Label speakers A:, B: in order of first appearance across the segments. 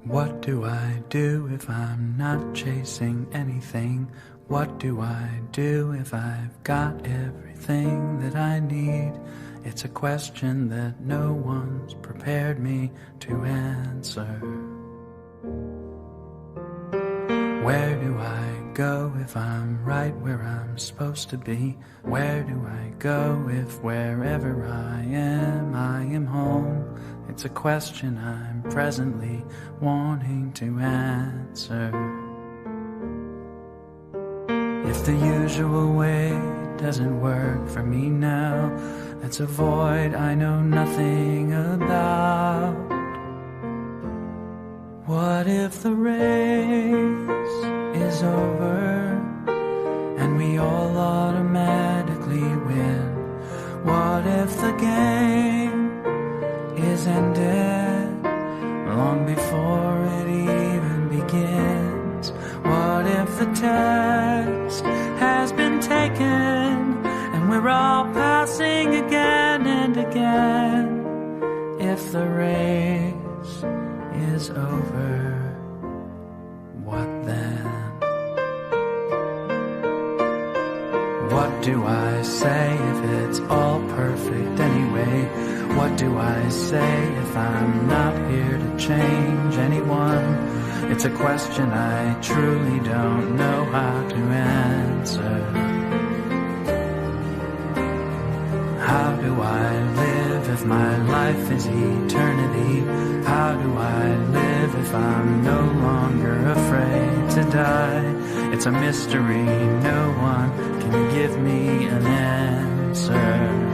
A: What do I do if I'm not chasing anything? What do I do if I've got everything that I need? It's a question that no one's prepared me to answer. Where do I go if I'm right where I'm supposed to be? Where do I go if wherever I am home? It's a question I'm presently wanting to answer. If the usual way doesn't work for me now, that's a void I know nothing about. What if the race is over and we all automatically win? What if the game is ended long before it even begins? What if the test has been taken and we're all passing again and again? If the race is over, what then? What do I say if it's all perfect anyway? What do I say if I'm not here to change anyone? It's a question I truly don't know how to answer. How do I live if my life is eternity? How do I live if I'm no longer afraid to die? It's a mystery, no one can give me an answer.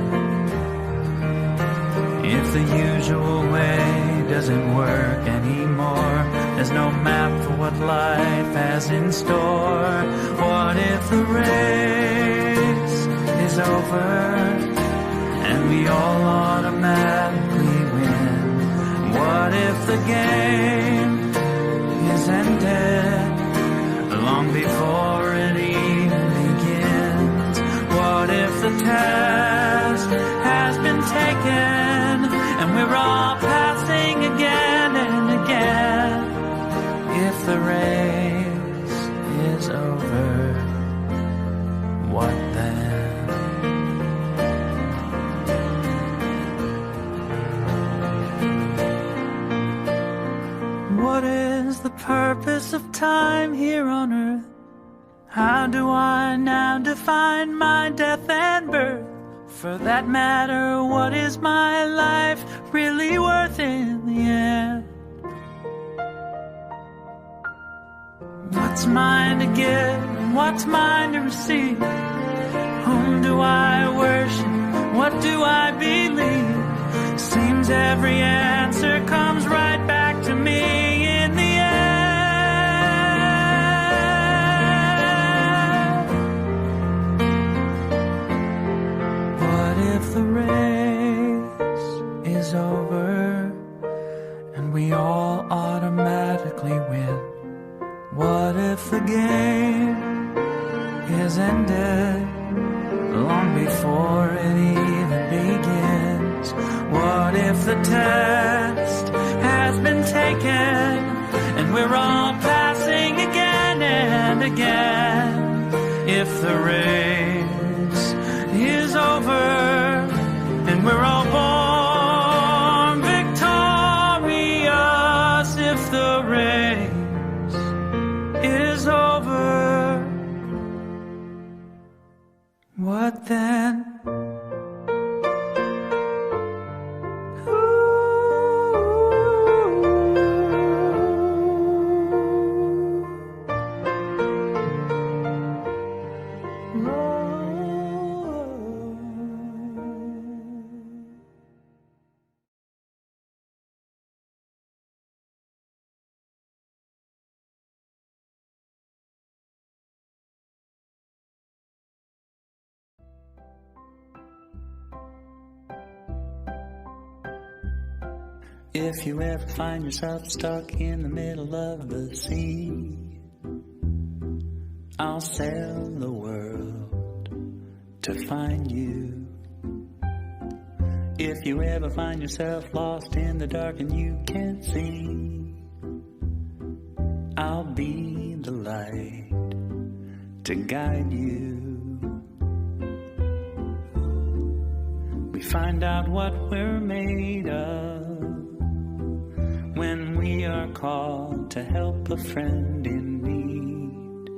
A: If the usual way doesn't work anymore, there's no map for what life has in store. What if the race is over and we all automatically win? What if the game is ended long before it even begins? What if the test has been taken and we're all passing again and again? If the race is over, what then? What is the purpose of time here on earth? How do I now define my death and birth? For that matter, what is my life really worth in the end? What's mine to give and what's mine to receive? Whom do I worship? What do I believe? Seems every answer comes right back to me in the end. What if the race is over and we all automatically win? What if the game is ended long before it even begins? What if the test has been taken and we're all passing again and again? If the race is over and we're all born victorious, if the race is over, what then? If you ever find yourself stuck in the middle of the sea, I'll sail the world to find you. If you ever find yourself lost in the dark and you can't see, I'll be the light to guide you. We find out what we're made of when we are called to help a friend in need.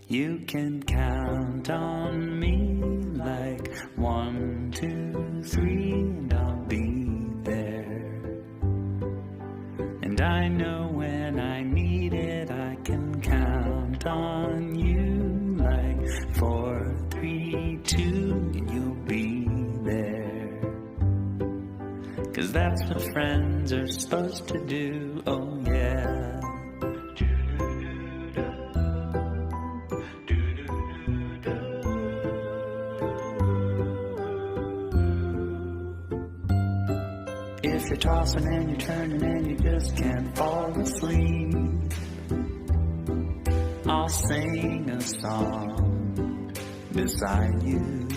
A: You can count on me like 1, 2, 3, and I'll be there. And I know when I need it, I can count on you like 4, 3, 2, and you'll be there. 'Cause that's what friends are supposed to do, oh yeah. If you're tossing and you're turning and you just can't fall asleep, I'll sing a song beside you.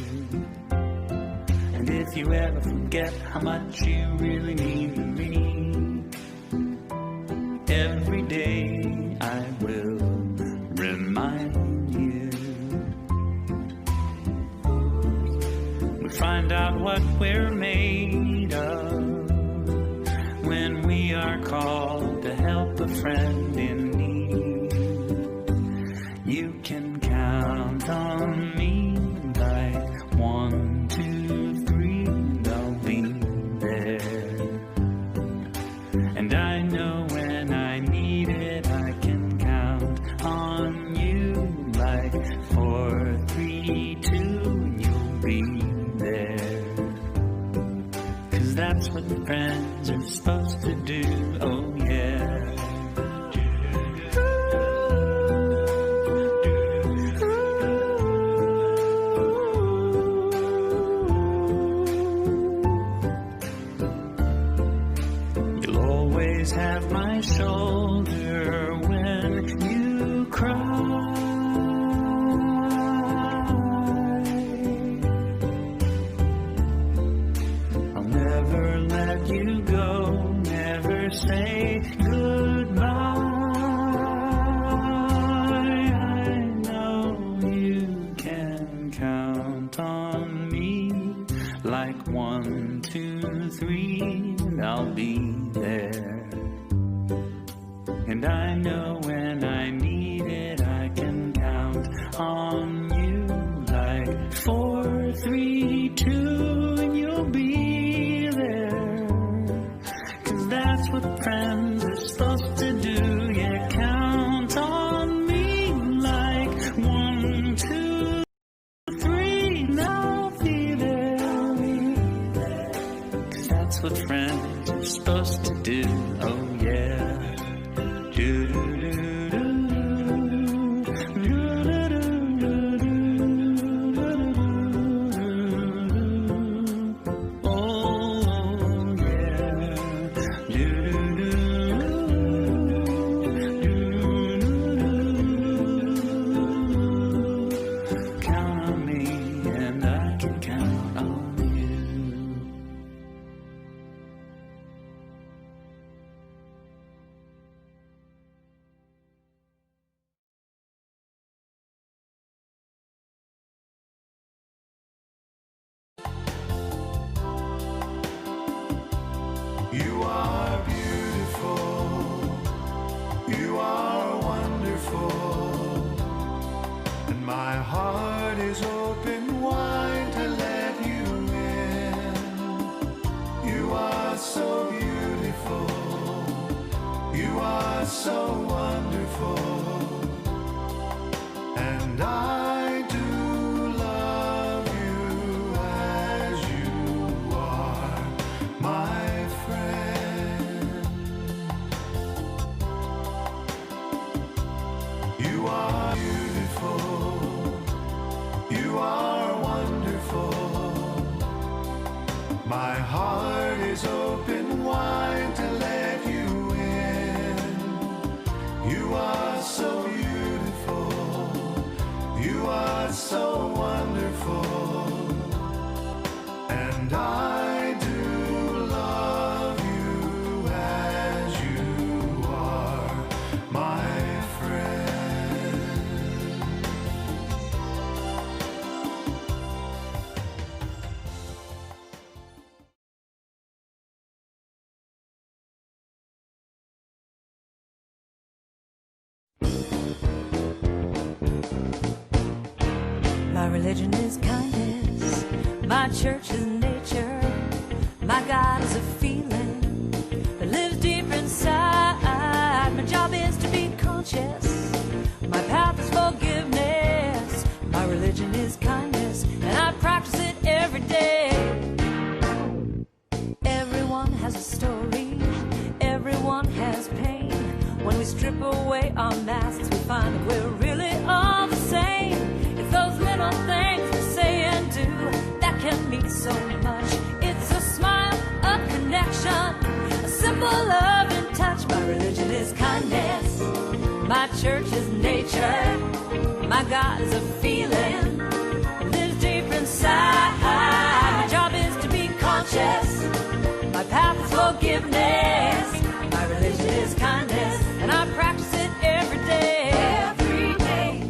A: And if you ever forget how much you really mean to me, every day I will remind you. We find out what we're made of when we are called to help a friend in need. You can count on me like 1, 2, 3, and I'll be there. And I know when I need it, I can count on you like 4, 3, 2, and you'll be there. 'Cause that's what friends are supposed to do, oh yeah. You'll always have my shoulder when you cry. I'll never let you go, never say goodbye. I know you can count on me like 1, 2, 3, and I'll be there. And I know when I need it, I can count on you like 4, 3, 2, and you'll be there. 'Cause that's what friends are supposed to do, yeah. Count on me like 1, 2, 3, and I'll be there. 'Cause that's what friends are supposed to do, oh yeah.
B: You are beautiful, you are wonderful, and my heart is open wide to let you in. You are so beautiful, you are so wonderful, and I do love you as you are, my you are beautiful, you are wonderful. My heart is open wide to let you in. You are so beautiful, you are so wonderful, and I do love you as you are, my
C: religion is kindness. My church is nature. My God is a feeling that lives deep inside. My job is to be conscious. My path is forgiveness. My religion is kindness, and I practice it every day. Everyone has a story. Everyone has pain. When we strip away our masks, we find that we're really all the same. It's those little things we say and do that can mean so much. It's a smile, a connection, a simple love and touch. My religion is kindness. My church is nature. My God is a feeling that lives deep inside. My job is to be conscious. My path is forgiveness. My religion is kindness, and I practice it every day. Every day.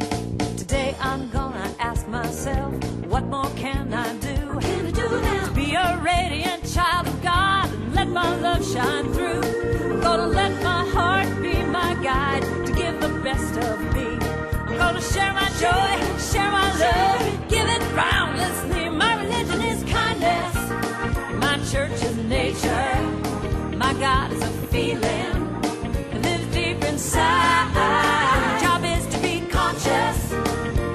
C: Today I'm gonna ask myself, what more can I do? What can I do now? To be a radiant child of God and let my love shine through. I'm gonna let my heart be my guide to give the best of me. I'm gonna share my joy, share my love, give it boundlessly. My religion is kindness. My church is nature. My God is a feeling that lives deep inside. My job is to be conscious.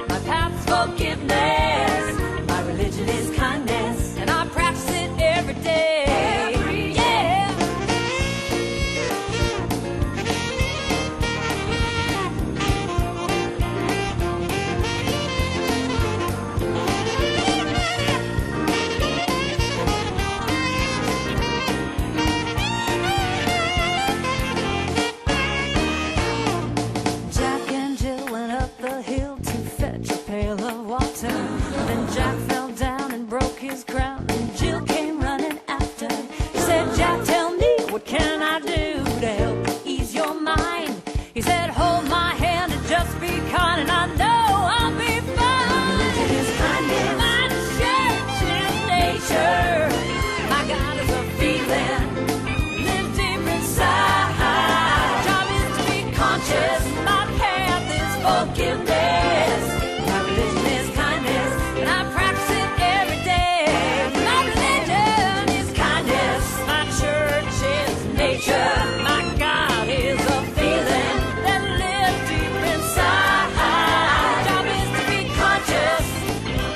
C: My path is forgiveness. My religion is kindness, and I practice it every day. Yeah. Jack and Jill went up the hill to fetch a pail of water. Then Jack fell down and broke his crown, and Jill came running after. She said, Jack, tell me, what can I do to help ease your mind? He said, hold my hand and just be kind, and I know I'll be fine. Religion is kindness. My church is nature. My God is a feeling, live deep inside. My job is to be conscious. My path is forgiveness. My religion is kindness, and I practice it every day. My religion is kindness. My church is nature. My God is a feeling that lives deep inside. My job is to be conscious.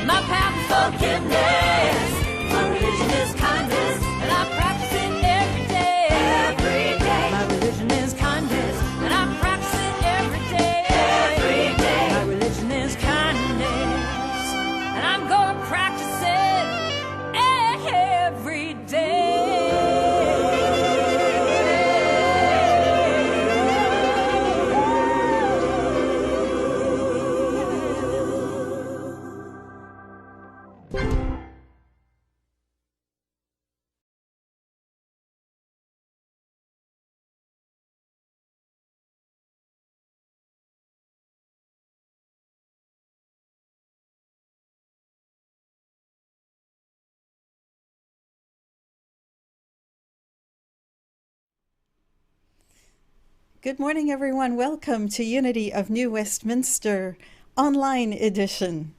C: My path is forgiveness. My religion is kindness, and I practice it every day. Every day. My religion is kindness, and I practice it every day. Every day. My religion is kindness, and I'm gonna practice it every day.
D: Good morning, everyone. Welcome to Unity of New Westminster online edition.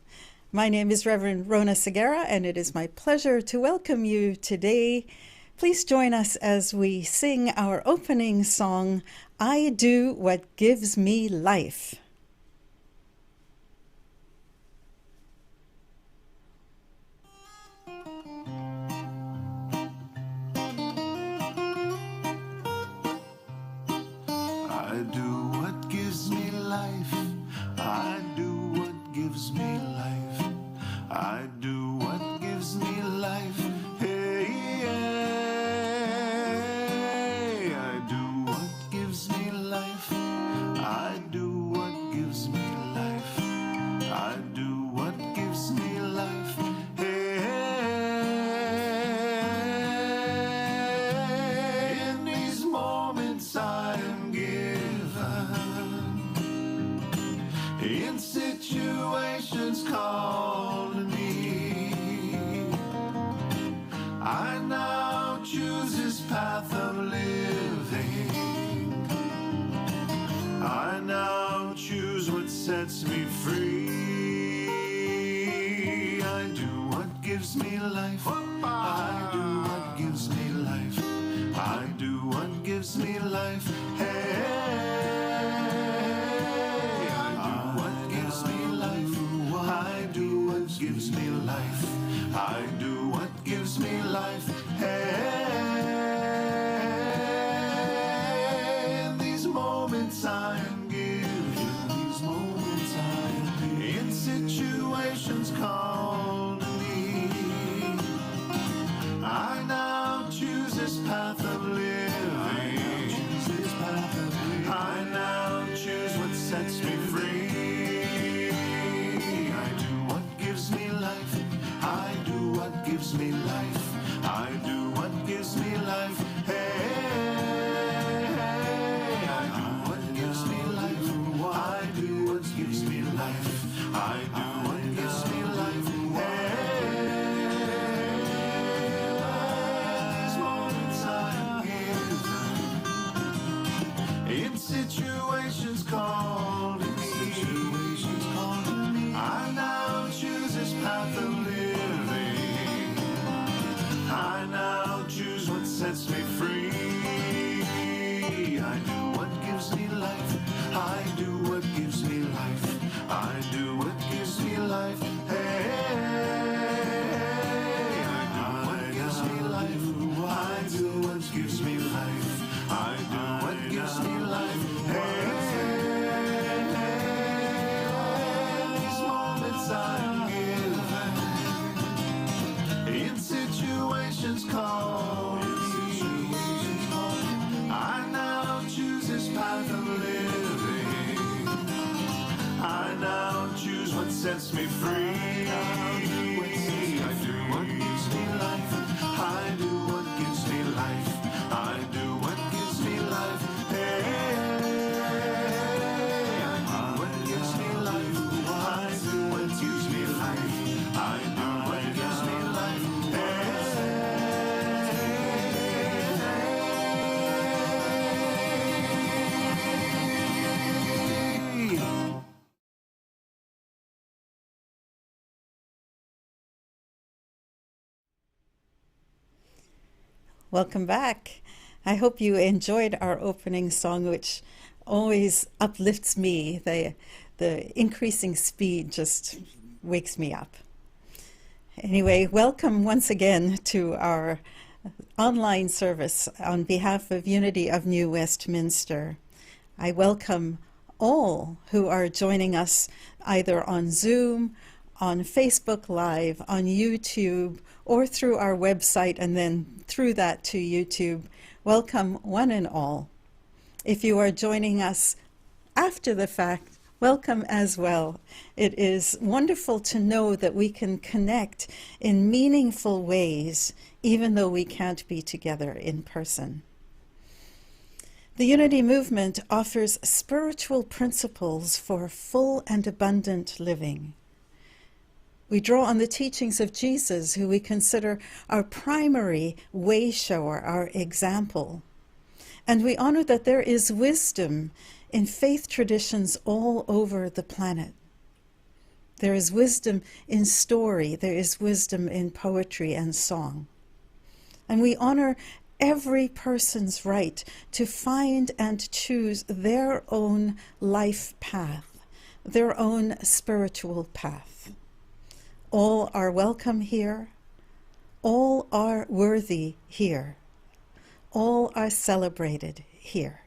D: My name is Reverend Rhona Segarra, and it is my pleasure to welcome you today. Please join us as we sing our opening song, I Do What Gives Me Life.
B: I do what gives me life. I do what gives me life. I do what gives me life. Hey, hey. I do what gives me life. I do what gives me life. I do what gives me life. Hey, hey. In these moments I am given. In situations called me, I now choose this path of living. I now choose what sets me free. gives me life. I do what gives me life. And these moments I am given, these moments I am given, in situations called to me. I now choose this path of living. I now choose what sets me free. I do what gives me life. I do what gives me life. I do what gives me life. Hey, I do what gives me life. I do what gives me life. I do what gives me life. These moments I am given, in situations called to me. I now choose this path of living. I now choose what sets me free. I do what gives me life. I do what gives me life. I do what gives me life. Hey, I do what gives me life. I do what gives me life. I do what gives me life. Hey, these moments I'm given, in situations called to me. I now choose this path of living. I now choose what sets me free. I do what gives me life. I do what gives me life. I do what gives me life. Hey, I do what gives me life. I do what gives me life. I do what gives me life. Hey.
D: Welcome back. I hope you enjoyed our opening song, which always uplifts me. The increasing speed just wakes me up. Anyway, welcome once again to our online service on behalf of Unity of New Westminster. I welcome all who are joining us either on Zoom, on Facebook Live, on YouTube, or through our website, and then through that to YouTube. Welcome one and all. If you are joining us after the fact, welcome as well. It is wonderful to know that we can connect in meaningful ways, even though we can't be together in person. The Unity Movement offers spiritual principles for full and abundant living. We draw on the teachings of Jesus, who we consider our primary way shower, our example. And we honor that there is wisdom in faith traditions all over the planet. There is wisdom in story, there is wisdom in poetry and song. And we honor every person's right to find and choose their own life path, their own spiritual path. All are welcome here. All are worthy here. All are celebrated here.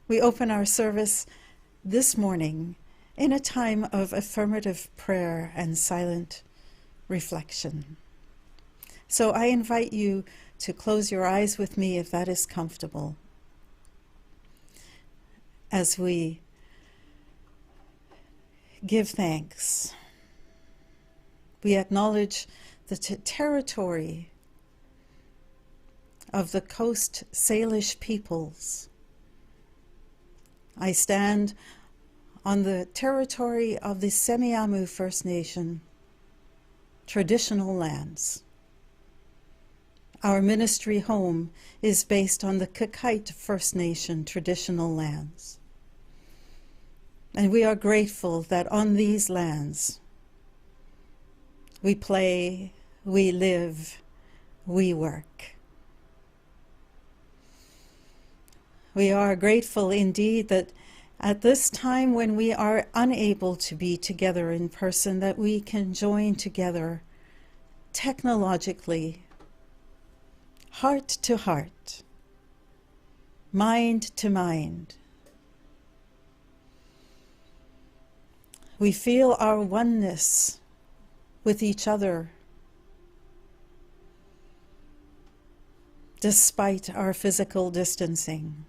D: We open our service this morning in a time of affirmative prayer and silent reflection. So I invite you to close your eyes with me if that is comfortable, as we give thanks. We acknowledge the territory of the Coast Salish peoples. I stand on the territory of the Semiahmoo First Nation, traditional lands. Our ministry home is based on the Kakite First Nation traditional lands. And we are grateful that on these lands, we play, we live, we work. We are grateful indeed that at this time when we are unable to be together in person, that we can join together technologically, heart to heart, mind to mind. We feel our oneness with each other, despite our physical distancing.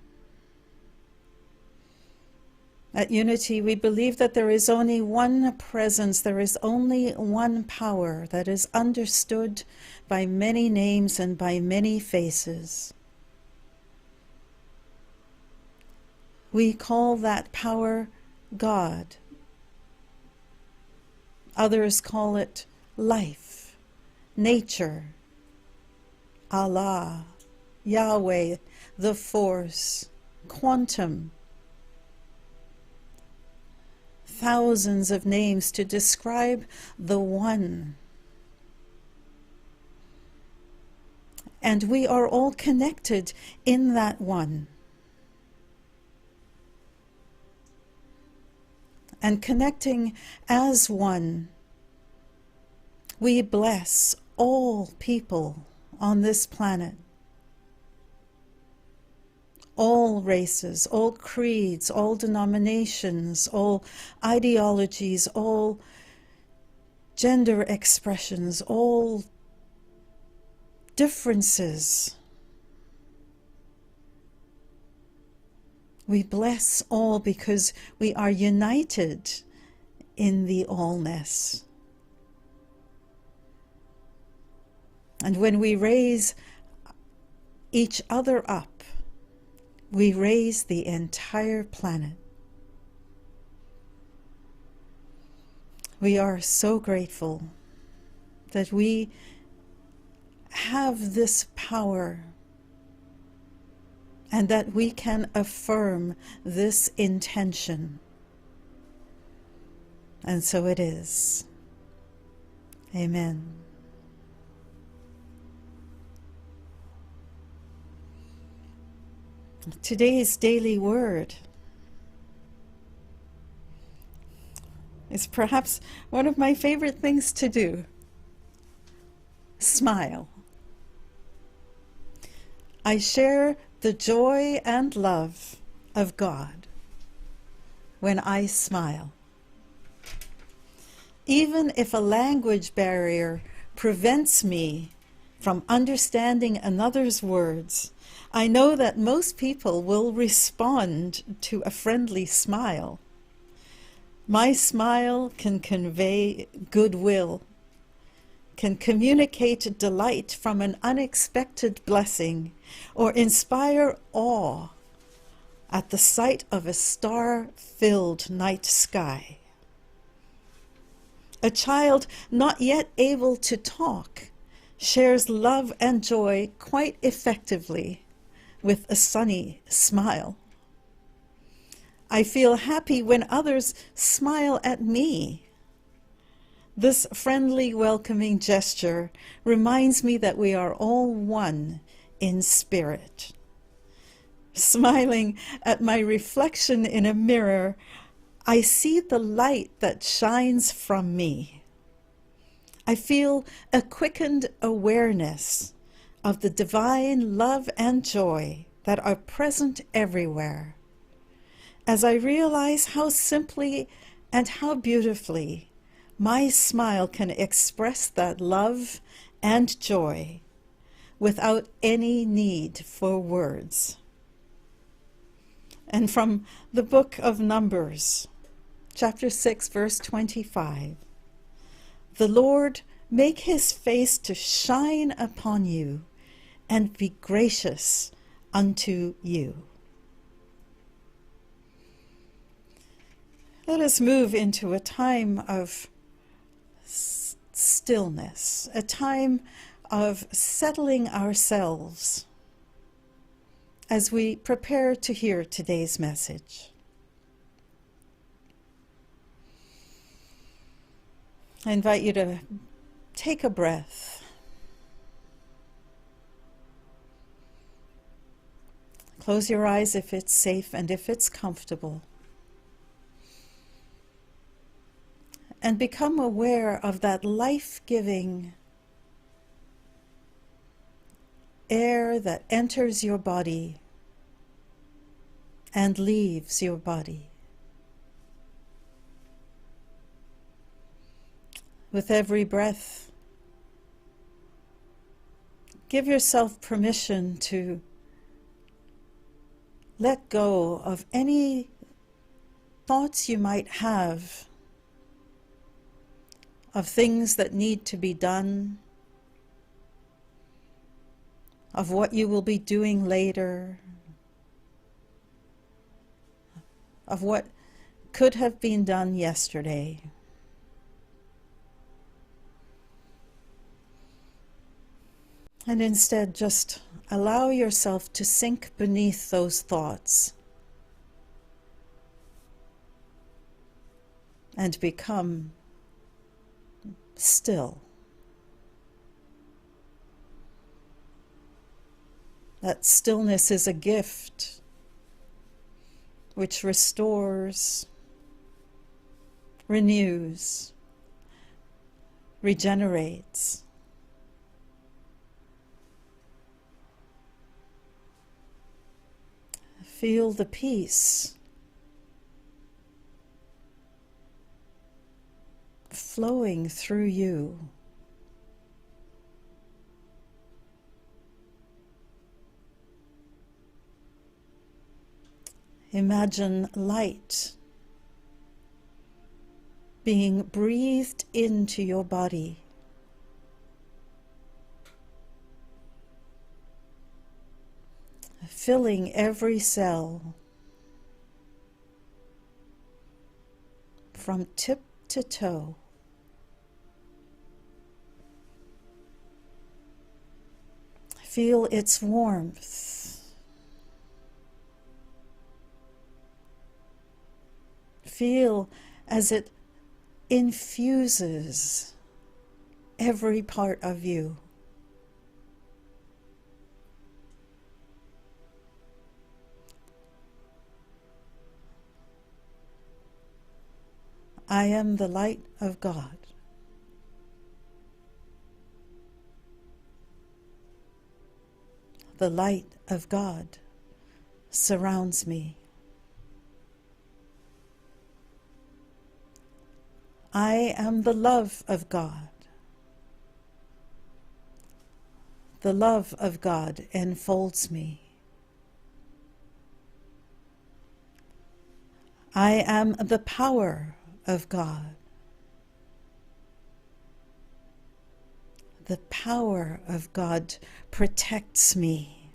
D: At Unity, we believe that there is only one presence, there is only one power that is understood by many names and by many faces. We call that power God. Others call it life, nature, Allah, Yahweh, the Force, quantum. Thousands of names to describe the One. And we are all connected in that One. And connecting as one, we bless all people on this planet, all races, all creeds, all denominations, all ideologies, all gender expressions, all differences. We bless all because we are united in the allness. And when we raise each other up, we raise the entire planet. We are so grateful that we have this power and that we can affirm this intention. And so it is. Amen. Today's daily word is perhaps one of my favorite things to do. Smile. I share the joy and love of God when I smile. Even if a language barrier prevents me from understanding another's words, I know that most people will respond to a friendly smile. My smile can convey goodwill, can communicate delight from an unexpected blessing, or inspire awe at the sight of a star-filled night sky. A child not yet able to talk shares love and joy quite effectively with a sunny smile. I feel happy when others smile at me. This friendly, welcoming gesture reminds me that we are all one in spirit. Smiling at my reflection in a mirror, I see the light that shines from me. I feel a quickened awareness of the divine love and joy that are present everywhere, as I realize how simply and how beautifully my smile can express that love and joy without any need for words. And from the book of Numbers, chapter 6, verse 25, the Lord make his face to shine upon you and be gracious unto you. Let us move into a time of stillness, a time of settling ourselves as we prepare to hear today's message. I invite you to take a breath. Close your eyes if it's safe and if it's comfortable. and become aware of that life-giving air that enters your body and leaves your body. With every breath, give yourself permission to let go of any thoughts you might have of things that need to be done, of what you will be doing later, of what could have been done yesterday. And instead, just allow yourself to sink beneath those thoughts and become still. That stillness is a gift which restores, renews, regenerates. Feel the peace flowing through you. Imagine light being breathed into your body. Filling every cell from tip to toe. Feel its warmth. Feel as it infuses every part of you. I am the light of God. The light of God surrounds me. I am the love of God. The love of God enfolds me. I am the power of God. The power of God protects me.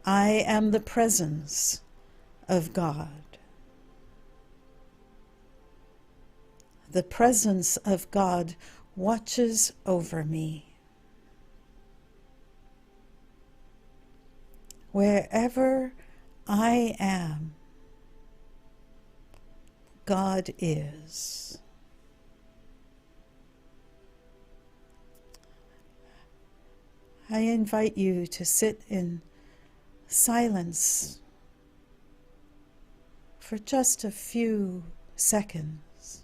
D: I am the presence of God. The presence of God watches over me. Wherever I am, God is. I invite you to sit in silence for just a few seconds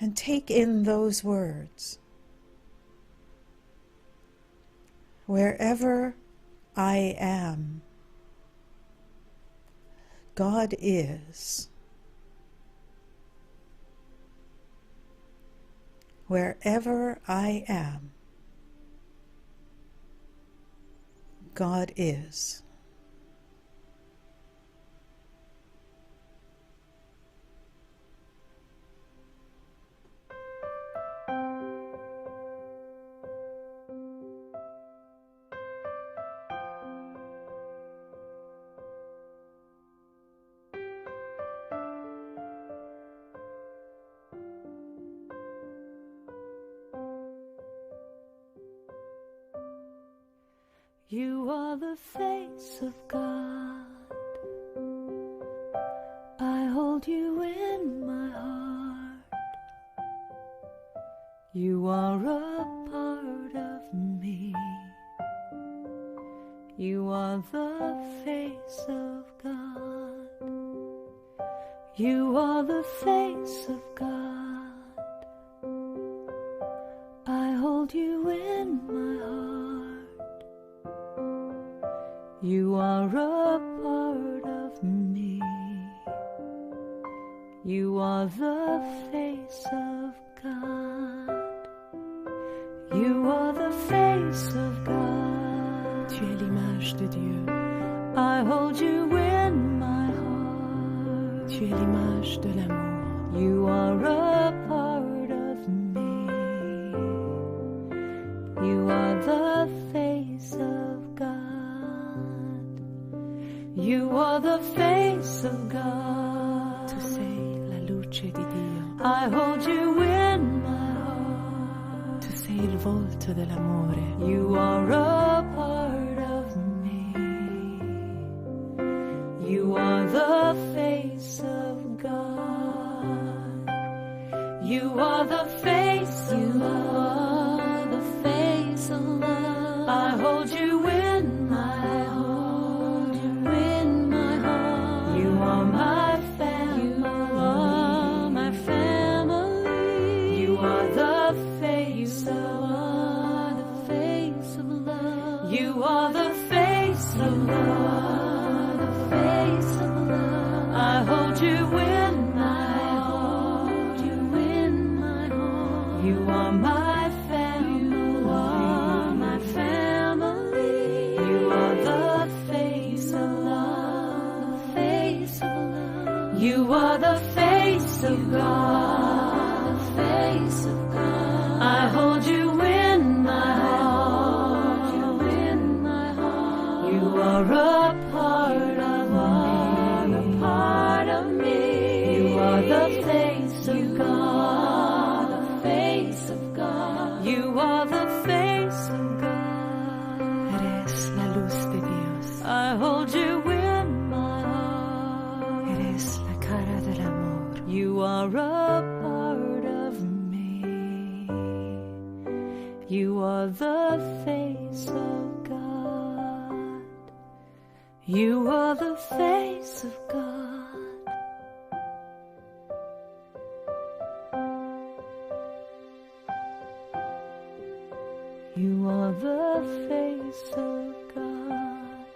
D: and take in those words. Wherever I am, God is. Wherever I am, God is.
C: You are the face of God. I hold you in my heart. You are a part of me. You are the face of God. You are the face of God. I hold you in my heart. You are a part of me. You are the face of God. You are the face of God. Tu es l'image de Dieu. I hold you in my heart. Tu es l'image de l'amour. You are a part of me. You are the face of God. You are the face of God. Tu sei la luce di Dio. I hold you in my heart. Tu sei il volto dell'amore. You are a part of me. You are the face of God. You are the face of love. The face of love. I hold you in my heart. You in my heart. You are my family. You are my family. You are the face of love. The face of love. You are the face of love. The face of love. I hold you in my heart. You in my heart. You are my family. You are my family. You are the face of love. The face of love. You are the face of God. The face of God. I hold you in my heart. You in my heart. You are a part of me. A part of me. You are the face of God. The face of God. You are the face of God. Eres la luz de Dios. I hold you in my heart. Eres la cara del amor. You are a part of me. You are the face of God. You are the face of God. You are the face of God.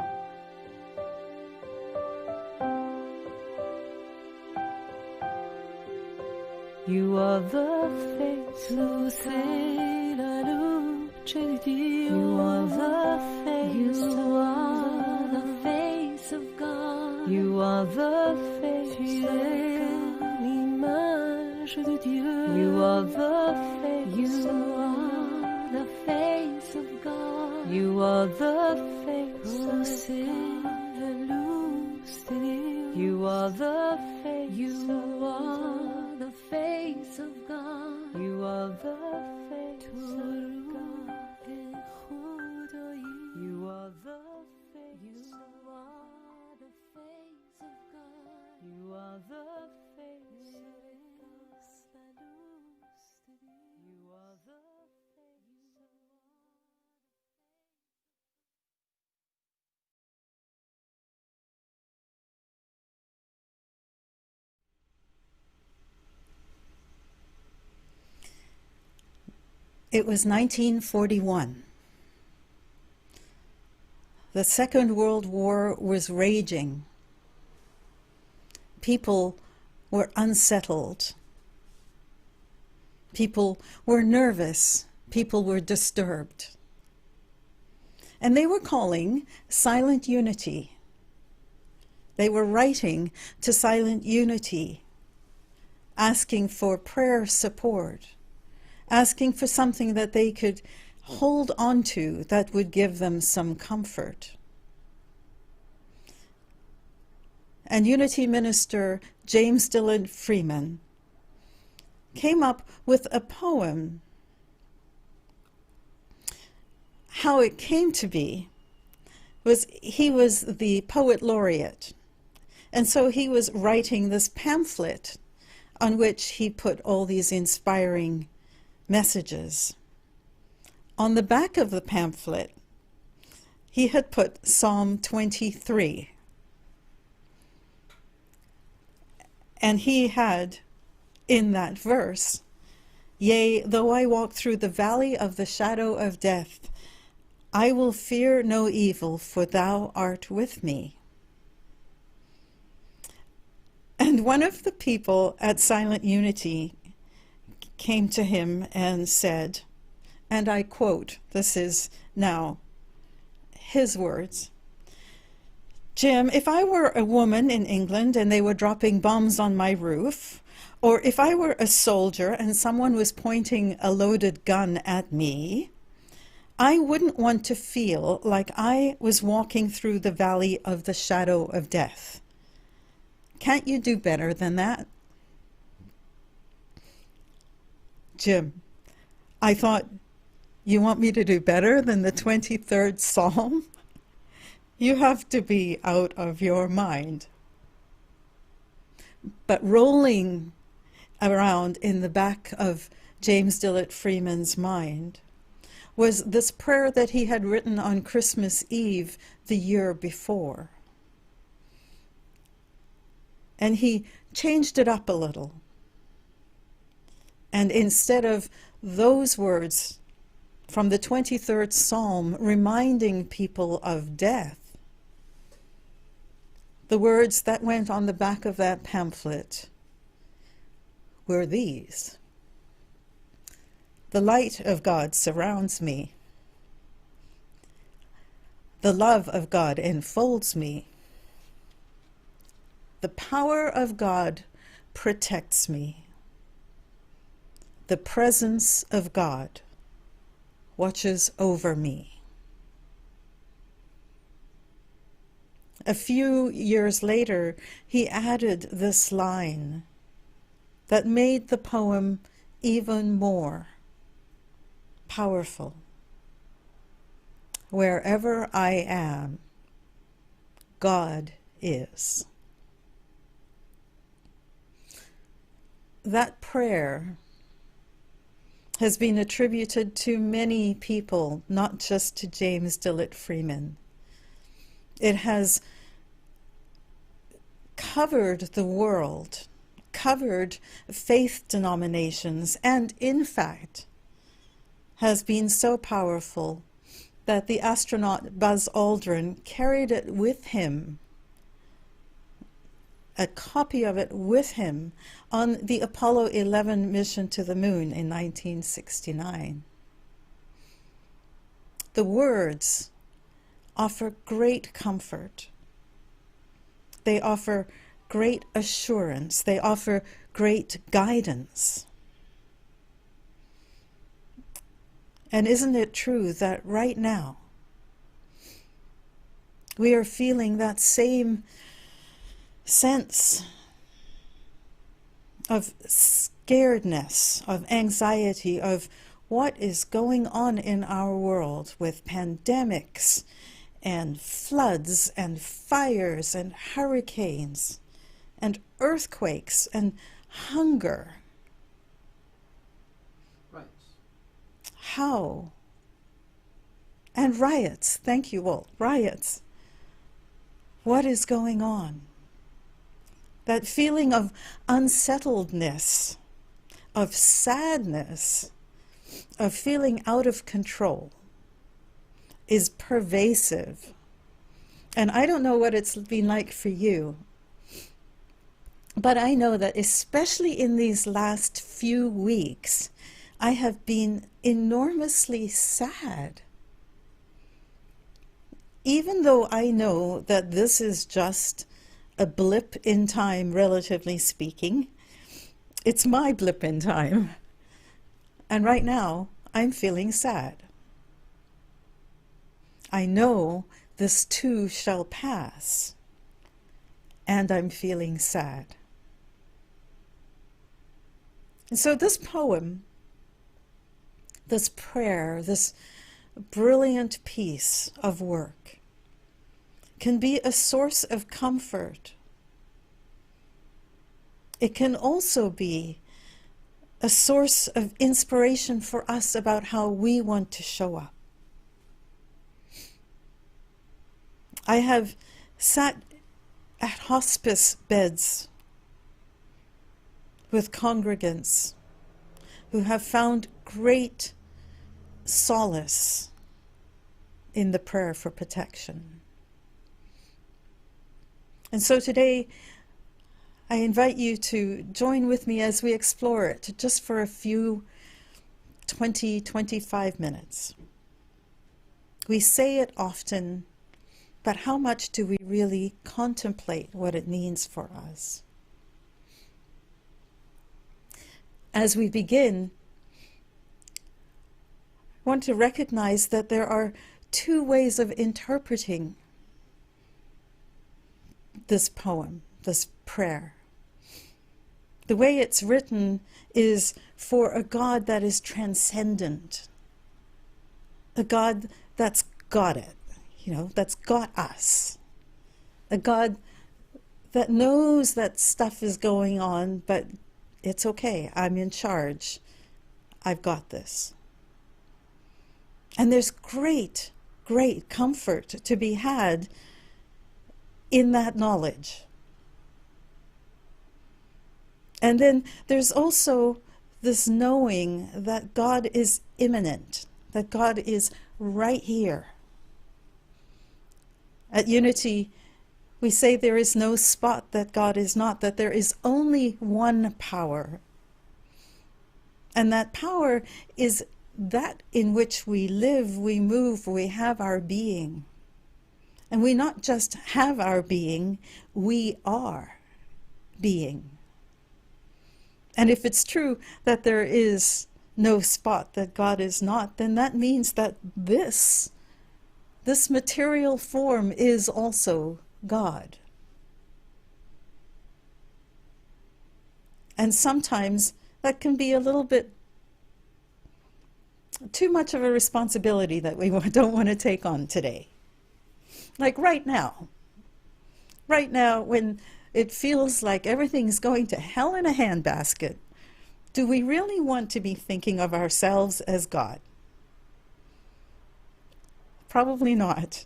C: You are the face. Tu sei la luce di Dio. You are the face. You are the face of God. You are the face. Tu es l'image de Dieu. You are the face. You are the face of God. You are the face. Oh, c'est la luz de Dieu. You are the face. You are the face of God. You are the face of God. You are the face. You are the face of God. You are the face of God. You are the
D: It was 1941. The Second World War was raging. People were unsettled. People were nervous. People were disturbed. And they were calling Silent Unity. They were writing to Silent Unity, asking for prayer support, asking for something that they could hold on to that would give them some comfort. And Unity Minister James Dillet Freeman came up with a poem. How it came to be was he was the poet laureate, and so he was writing this pamphlet on which he put all these inspiring messages. On the back of the pamphlet, he had put Psalm 23. And he had, in that verse, "Yea, though I walk through the valley of the shadow of death, I will fear no evil, for thou art with me." And one of the people at Silent Unity came to him and said, and I quote, this is now his words, "Jim, if I were a woman in England and they were dropping bombs on my roof, or if I were a soldier and someone was pointing a loaded gun at me, I wouldn't want to feel like I was walking through the valley of the shadow of death. Can't you do better than that?" Jim, I thought, you want me to do better than the 23rd Psalm? You have to be out of your mind. But rolling around in the back of James Dillet Freeman's mind was this prayer that he had written on Christmas Eve the year before. And he changed it up a little. And instead of those words from the 23rd Psalm reminding people of death, the words that went on the back of that pamphlet were these: "The light of God surrounds me. The love of God enfolds me. The power of God protects me. The presence of God watches over me." A few years later, he added this line that made the poem even more powerful. "Wherever I am, God is." That prayer has been attributed to many people, not just to James Dillet Freeman. It has covered the world, covered faith denominations, and in fact has been so powerful that the astronaut Buzz Aldrin carried it with him, a copy of it with him, on the Apollo 11 mission to the moon in 1969. The words offer great comfort. They offer great assurance. They offer great guidance. And isn't it true that right now we are feeling that same sense of scaredness, of anxiety, of what is going on in our world with pandemics and floods and fires and hurricanes and earthquakes and hunger?
E: Riots.
D: How? And riots. Thank you, Walt. Riots. What is going on? That feeling of unsettledness, of sadness, of feeling out of control is pervasive. And I don't know what it's been like for you, but I know that especially in these last few weeks, I have been enormously sad. Even though I know that this is just a blip in time, relatively speaking, it's my blip in time. And right now, I'm feeling sad. I know this too shall pass, and I'm feeling sad. And so this poem, this prayer, this brilliant piece of work can be a source of comfort. It can also be a source of inspiration for us about how we want to show up. I have sat at hospice beds with congregants who have found great solace in the prayer for protection. And so today, I invite you to join with me as we explore it just for a few 25 minutes. We say it often, but how much do we really contemplate what it means for us? As we begin, I want to recognize that there are two ways of interpreting this poem, this prayer. The way it's written is for a God that is transcendent, a God that's got it, that's got us, a God that knows that stuff is going on, but it's okay, I'm in charge, I've got this. And there's great, great comfort to be had in that knowledge. And then there's also this knowing that God is immanent, that God is right here. At Unity, we say there is no spot that God is not, that there is only one power. And that power is that in which we live, we move, we have our being. And we not just have our being, we are being. And if it's true that there is no spot that God is not, then that means that this material form is also God. And sometimes that can be a little bit too much of a responsibility that we don't want to take on today. Like right now when it feels like everything's going to hell in a handbasket, do we really want to be thinking of ourselves as God? Probably not.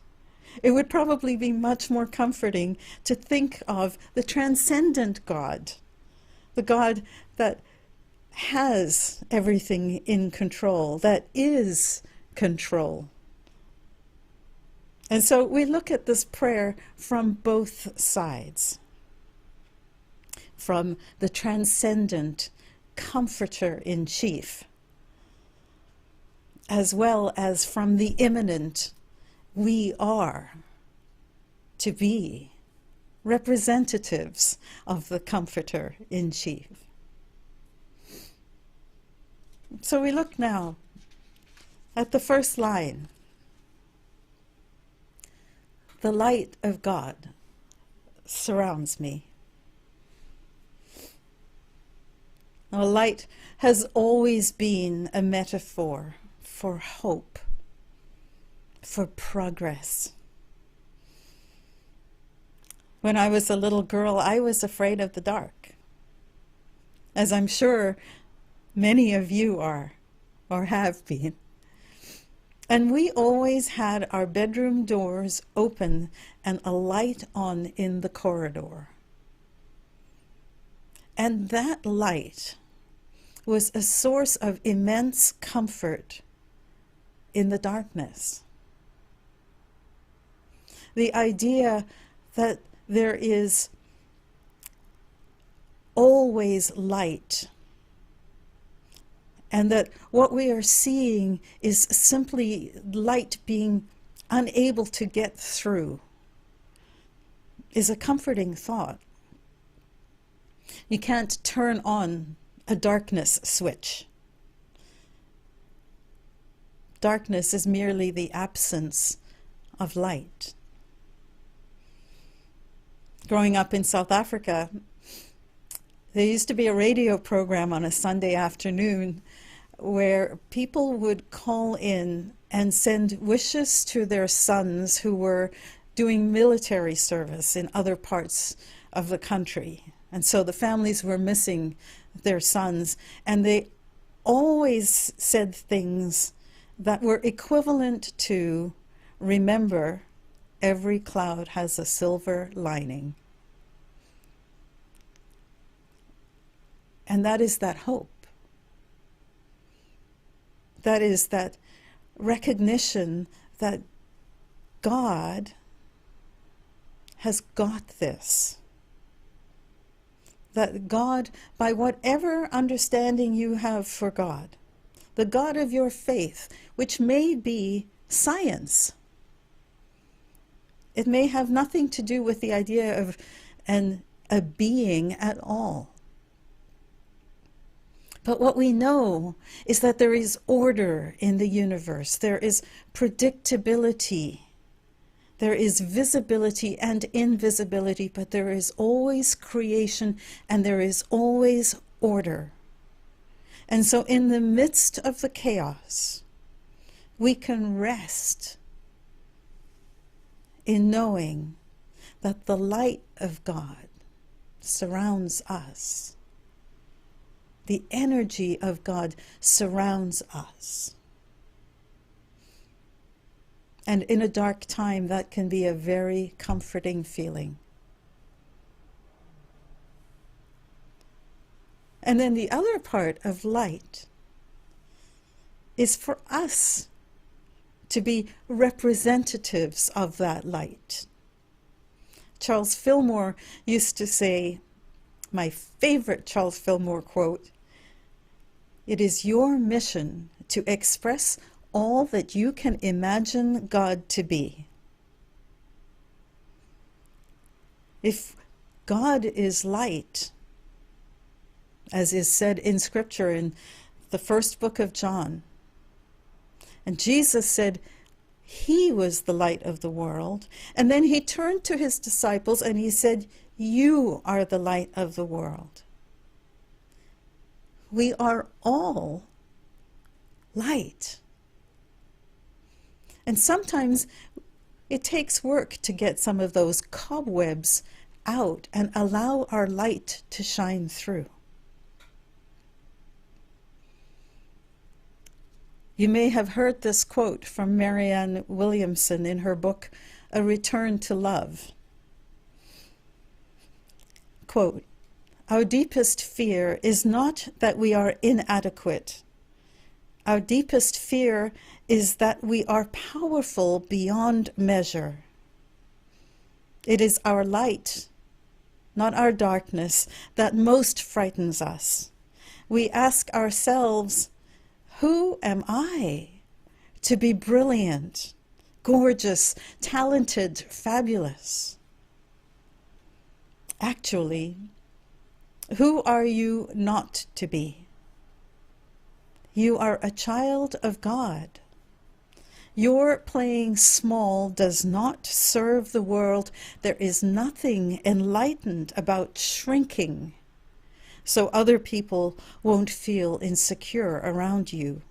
D: It would probably be much more comforting to think of the transcendent God, the God that has everything in control, that is control. And so we look at this prayer from both sides. From the transcendent comforter in chief, as well as from the immanent, we are to be representatives of the comforter in chief. So we look now at the first line. The light of God surrounds me. Now, light has always been a metaphor for hope, for progress. When I was a little girl, I was afraid of the dark, as I'm sure many of you are, or have been. And we always had our bedroom doors open and a light on in the corridor. And that light was a source of immense comfort in the darkness. The idea that there is always light, and that what we are seeing is simply light being unable to get through, is a comforting thought. You can't turn on a darkness switch. Darkness is merely the absence of light. Growing up in South Africa, there used to be a radio program on a Sunday afternoon where people would call in and send wishes to their sons who were doing military service in other parts of the country. And so the families were missing their sons, and they always said things that were equivalent to remember every cloud has a silver lining. And that is that hope. That is that recognition that God has got this. That God, by whatever understanding you have for God, the God of your faith, which may be science, it may have nothing to do with the idea of a being at all. But what we know is that there is order in the universe. There is predictability. There is visibility and invisibility, but there is always creation and there is always order. And so in the midst of the chaos, we can rest in knowing that the light of God surrounds us. The energy of God surrounds us. And in a dark time, that can be a very comforting feeling. And then the other part of light is for us to be representatives of that light. Charles Fillmore used to say, my favorite Charles Fillmore quote, "It is your mission to express all that you can imagine God to be." If God is light, as is said in Scripture in the first book of John, and Jesus said he was the light of the world, and then he turned to his disciples and he said, "You are the light of the world." We are all light. And sometimes it takes work to get some of those cobwebs out and allow our light to shine through. You may have heard this quote from Marianne Williamson in her book, A Return to Love. Quote, "Our deepest fear is not that we are inadequate. Our deepest fear is that we are powerful beyond measure. It is our light, not our darkness, that most frightens us. We ask ourselves, who am I to be brilliant, gorgeous, talented, fabulous? Actually, who are you not to be? You are a child of God. Your playing small does not serve the world. There is nothing enlightened about shrinking, so other people won't feel insecure around you.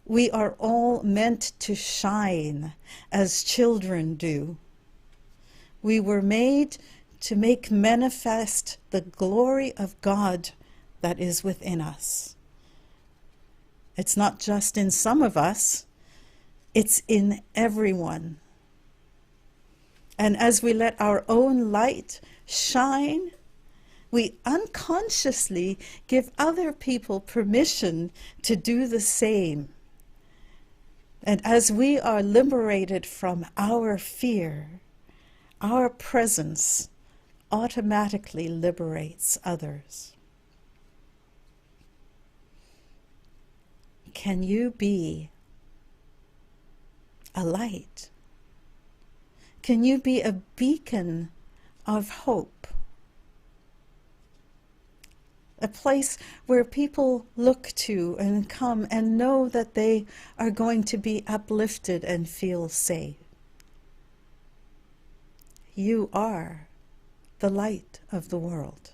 D: We are all meant to shine as children do. We were made to make manifest the glory of God that is within us. It's not just in some of us, it's in everyone. And as we let our own light shine, we unconsciously give other people permission to do the same. And as we are liberated from our fear, our presence automatically liberates others. Can you be a light? Can you be a beacon of hope? A place where people look to and come and know that they are going to be uplifted and feel safe. You are the light of the world.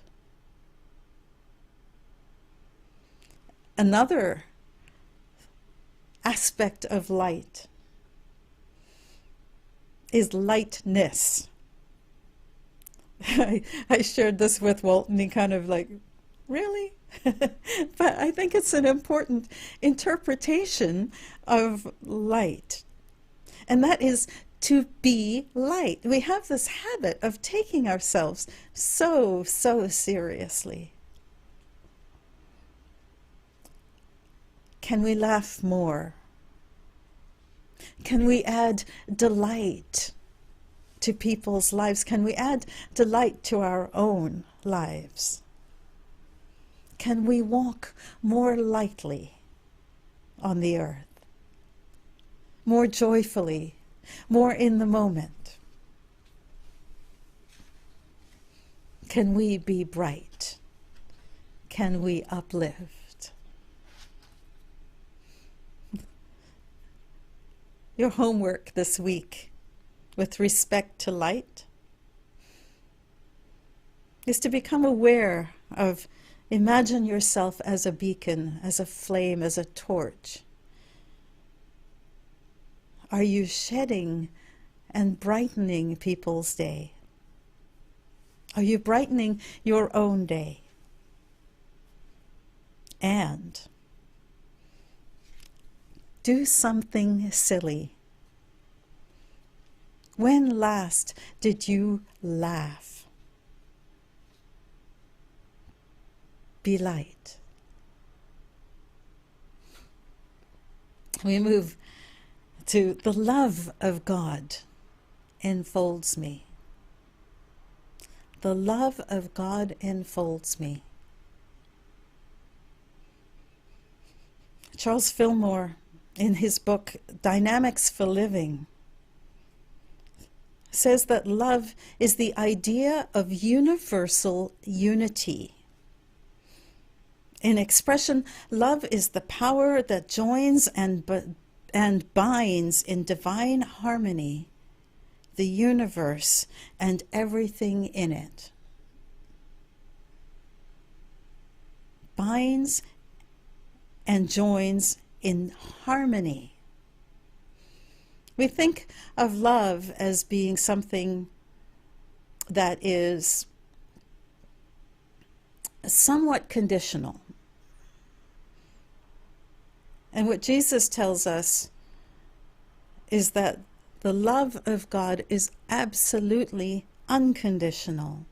D: Another aspect of light is lightness. I shared this with Walt and he kind of like, really? But I think it's an important interpretation of light. And that is to be light. We have this habit of taking ourselves so seriously. Can we laugh more? Can we add delight to people's lives? Can we add delight to our own lives? Can we walk more lightly on the earth, more joyfully, more in the moment? Can we be bright? Can we uplift? Your homework this week with respect to light is to become aware of, imagine yourself as a beacon, as a flame, as a torch. Are you shedding and brightening people's day? Are you brightening your own day? And do something silly. When last did you laugh? Be light. We move to the love of God enfolds me. The love of God enfolds me. Charles Fillmore, in his book Dynamics for Living, says that love is the idea of universal unity. In expression, love is the power that joins and binds in divine harmony the universe and everything in it. Binds and joins in harmony. We think of love as being something that is somewhat conditional. And what Jesus tells us is that the love of God is absolutely unconditional.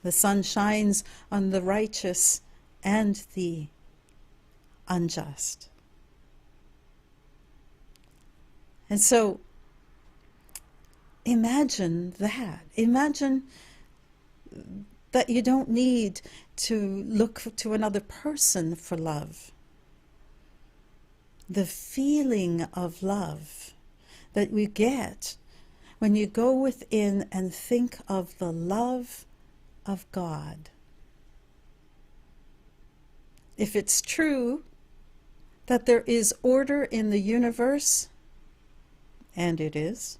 D: The sun shines on the righteous and the unjust. And so, imagine that. Imagine that you don't need to look to another person for love. The feeling of love that we get when you go within and think of the love of God. If it's true that there is order in the universe, and it is,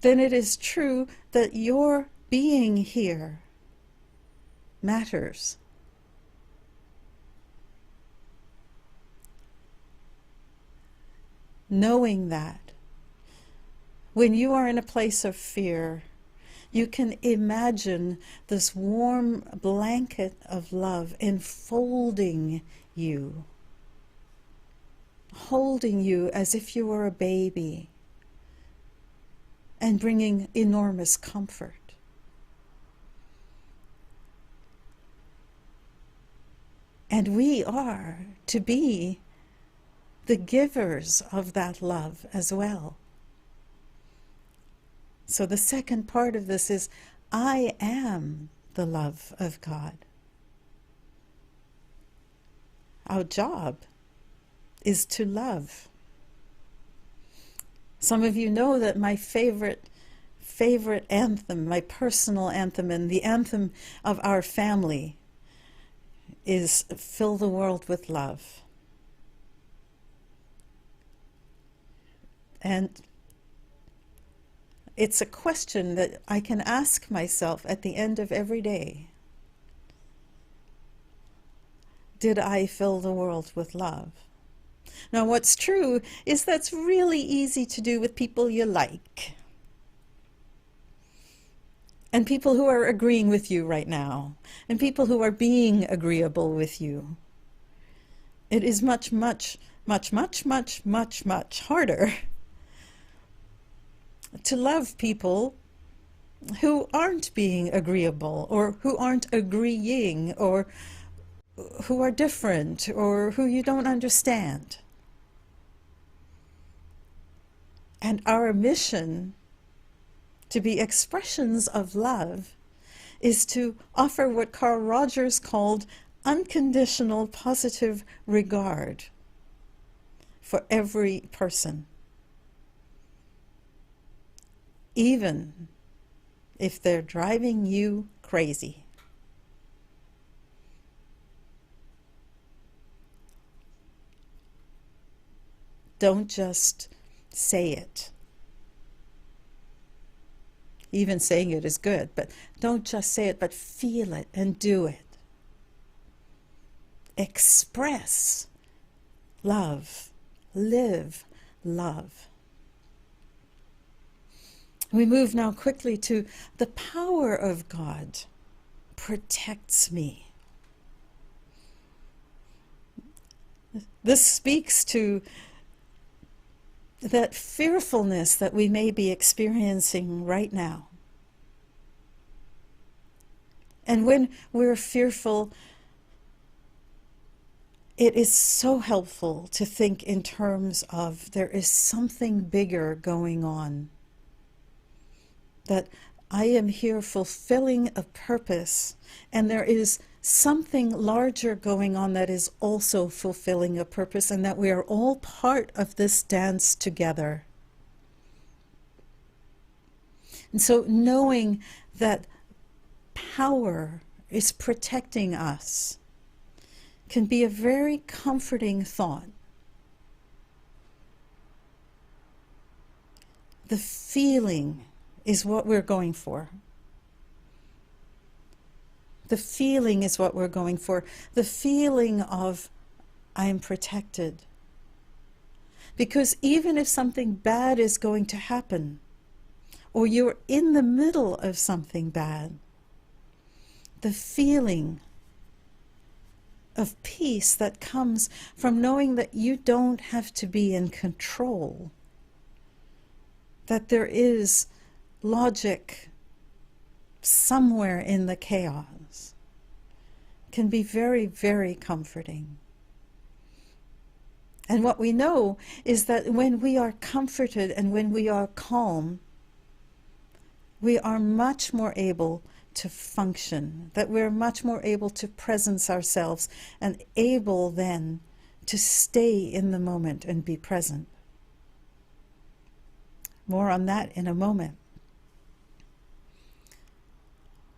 D: then it is true that your being here matters. Knowing that, when you are in a place of fear, you can imagine this warm blanket of love enfolding you, holding you as if you were a baby, and bringing enormous comfort. And we are to be the givers of that love as well. So the second part of this is, I am the love of God. Our job is to love. Some of you know that my favorite anthem, my personal anthem, and the anthem of our family is Fill the World with Love. And it's a question that I can ask myself at the end of every day. Did I fill the world with love? Now, what's true is that's really easy to do with people you like. And people who are agreeing with you right now. And people who are being agreeable with you. It is much much, much, much, much, much harder to love people who aren't being agreeable, or who aren't agreeing, or who are different, or who you don't understand. And our mission to be expressions of love is to offer what Carl Rogers called unconditional positive regard for every person, even if they're driving you crazy. Don't just say it. Even saying it is good, but don't just say it, but feel it and do it. Express love. Live love. We move now quickly to the power of God protects me. This speaks to that fearfulness that we may be experiencing right now. And when we're fearful, it is so helpful to think in terms of there is something bigger going on. That I am here fulfilling a purpose, and there is something larger going on that is also fulfilling a purpose, and that we are all part of this dance together. And so knowing that power is protecting us can be a very comforting thought. The feeling is what we're going for. The feeling is what we're going for. The feeling of, I am protected. Because even if something bad is going to happen, or you're in the middle of something bad, the feeling of peace that comes from knowing that you don't have to be in control, that there is logic somewhere in the chaos, can be very, very comforting. And what we know is that when we are comforted and when we are calm, we are much more able to function, that we're much more able to presence ourselves and able then to stay in the moment and be present. More on that in a moment.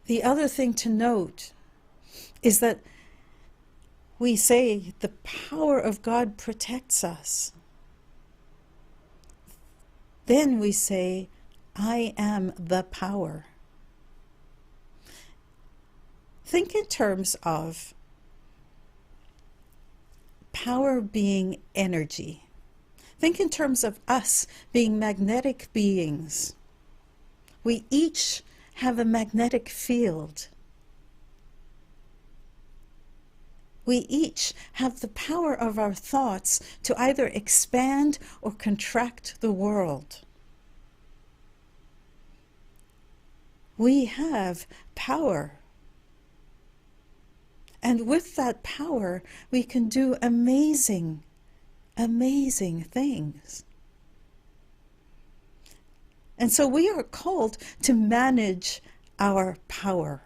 D: The other thing to note is that we say the power of God protects us. Then we say, I am the power. Think in terms of power being energy. Think in terms of us being magnetic beings. We each have a magnetic field. We each have the power of our thoughts to either expand or contract the world. We have power. And with that power, we can do amazing, amazing things. And so we are called to manage our power.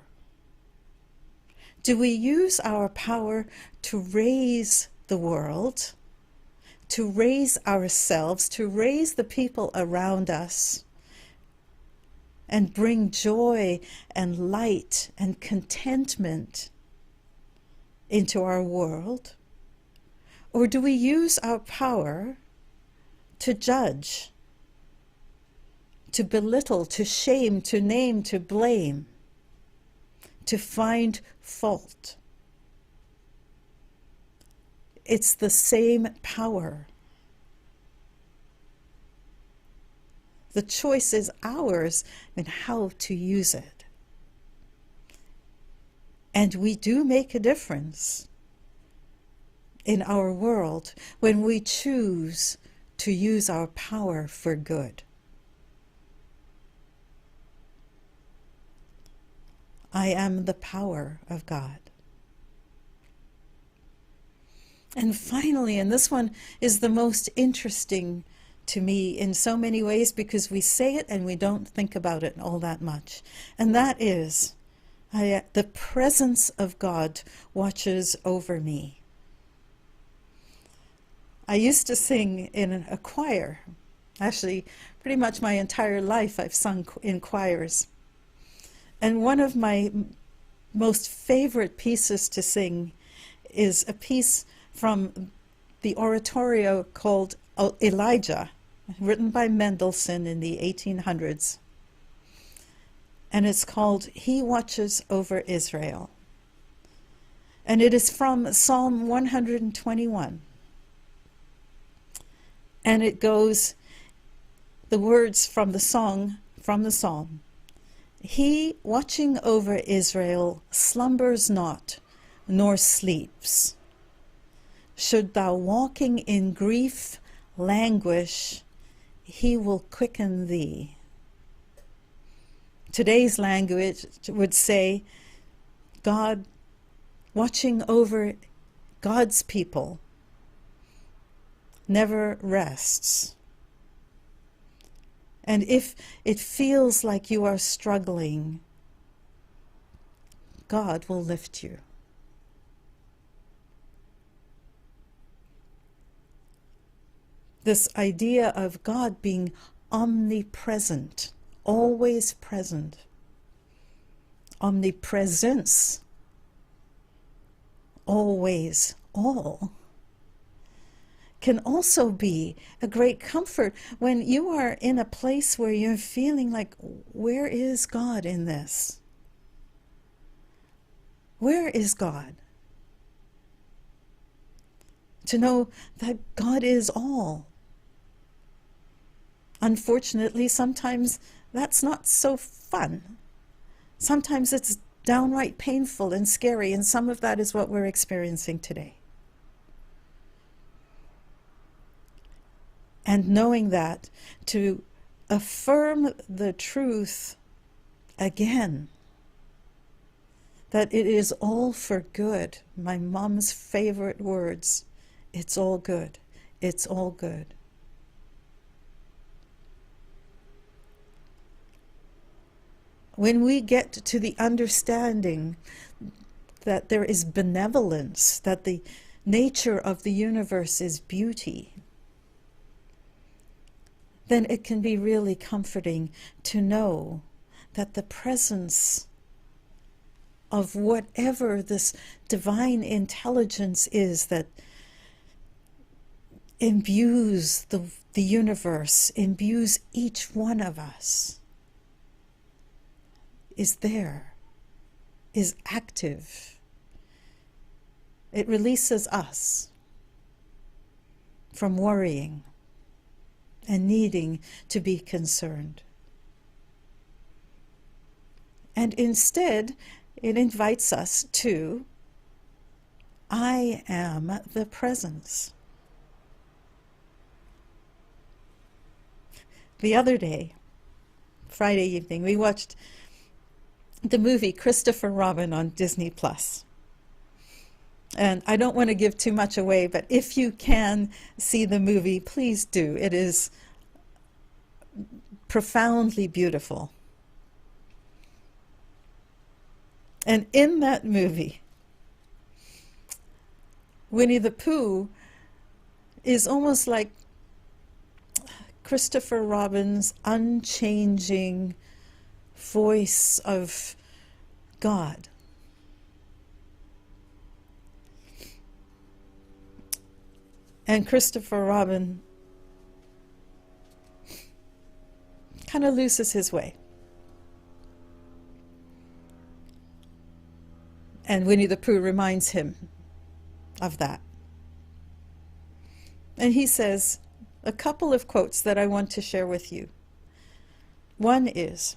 D: Do we use our power to raise the world, to raise ourselves, to raise the people around us, and bring joy and light and contentment into our world? Or do we use our power to judge, to belittle, to shame, to name, to blame, to find fault? It's the same power. The choice is ours in how to use it. And we do make a difference in our world when we choose to use our power for good. I am the power of God. And finally, and this one is the most interesting to me in so many ways because we say it and we don't think about it all that much. And that is, the presence of God watches over me. I used to sing in a choir. Actually, pretty much my entire life I've sung in choirs. And one of my most favorite pieces to sing is a piece from the oratorio called Elijah, written by Mendelssohn in the 1800s. And it's called He Watches Over Israel. And it is from Psalm 121. And it goes, the words from the song, from the psalm. He watching over Israel slumbers not, nor sleeps. Should thou walking in grief languish, he will quicken thee. Today's language would say, God watching over God's people never rests. And if it feels like you are struggling, God will lift you. This idea of God being omnipresent, always present, omnipresence, always all, can also be a great comfort when you are in a place where you're feeling like, where is God in this? Where is God? To know that God is all. Unfortunately, sometimes that's not so fun. Sometimes it's downright painful and scary, and some of that is what we're experiencing today. And knowing that, to affirm the truth again, that it is all for good. My mom's favorite words, it's all good, it's all good. When we get to the understanding that there is benevolence, that the nature of the universe is beauty, then it can be really comforting to know that the presence of whatever this divine intelligence is that imbues the universe, imbues each one of us, is there, is active. It releases us from worrying and needing to be concerned. And instead, it invites us to, I am the presence. The other day, Friday evening, we watched the movie Christopher Robin on Disney+. And I don't want to give too much away, but if you can see the movie, please do. It is profoundly beautiful. And in that movie, Winnie the Pooh is almost like Christopher Robin's unchanging voice of God. And Christopher Robin kind of loses his way. And Winnie the Pooh reminds him of that. And he says a couple of quotes that I want to share with you. One is,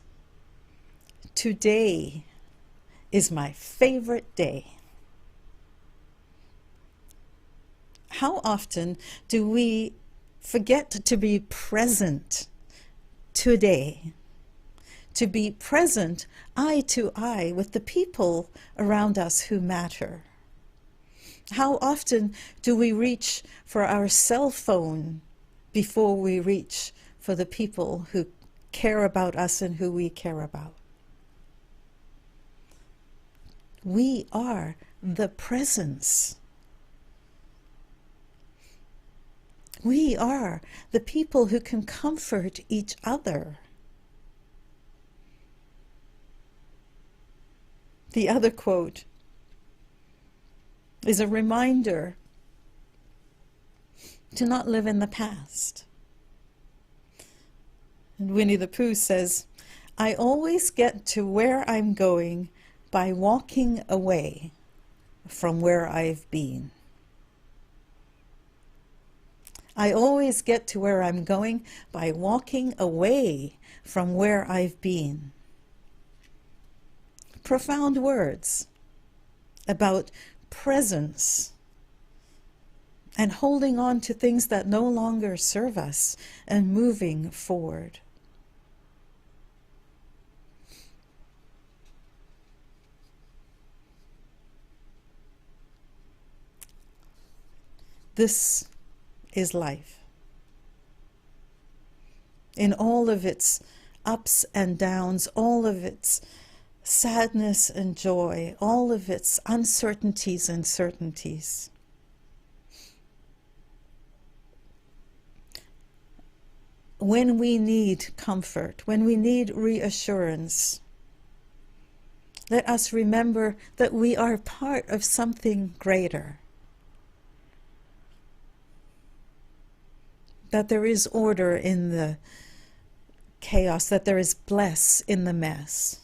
D: today is my favorite day. How often do we forget to be present today? To be present eye to eye with the people around us who matter. How often do we reach for our cell phone before we reach for the people who care about us and who we care about? We are the presence. We are the people who can comfort each other. The other quote is a reminder to not live in the past. And Winnie the Pooh says, "I always get to where I'm going by walking away from where I've been." I always get to where I'm going by walking away from where I've been. Profound words about presence and holding on to things that no longer serve us and moving forward. This is life. In all of its ups and downs, all of its sadness and joy, all of its uncertainties and certainties. When we need comfort, when we need reassurance, let us remember that we are part of something greater. That there is order in the chaos, that there is bliss in the mess.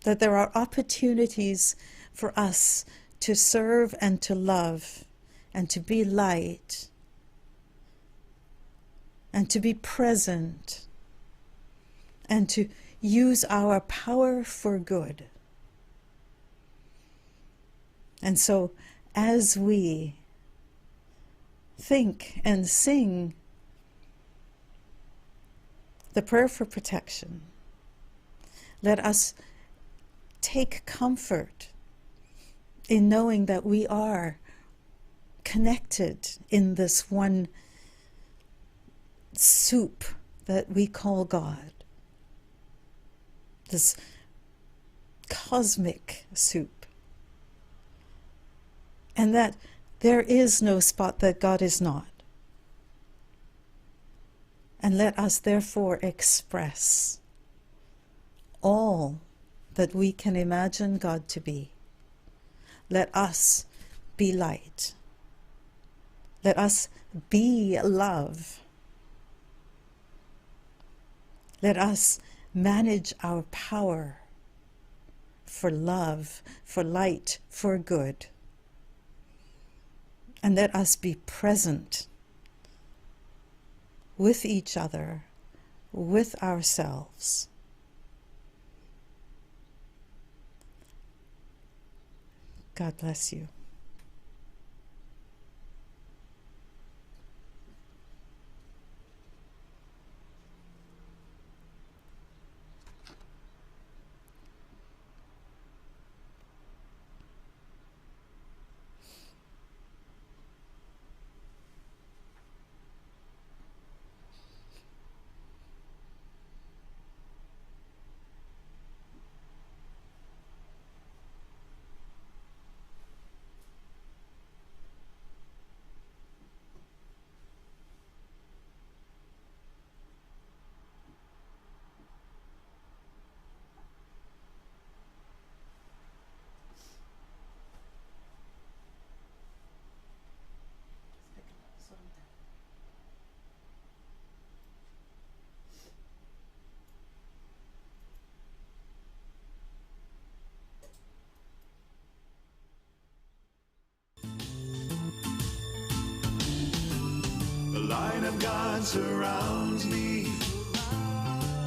D: That there are opportunities for us to serve and to love and to be light and to be present and to use our power for good. And so as we think and sing the prayer for protection, let us take comfort in knowing that we are connected in this one soup that we call God, this cosmic soup, and that there is no spot that God is not. And let us therefore express all that we can imagine God to be. Let us be light. Let us be love. Let us manage our power for love, for light, for good. And let us be present with each other, with ourselves. God bless you.
B: The light of God surrounds me.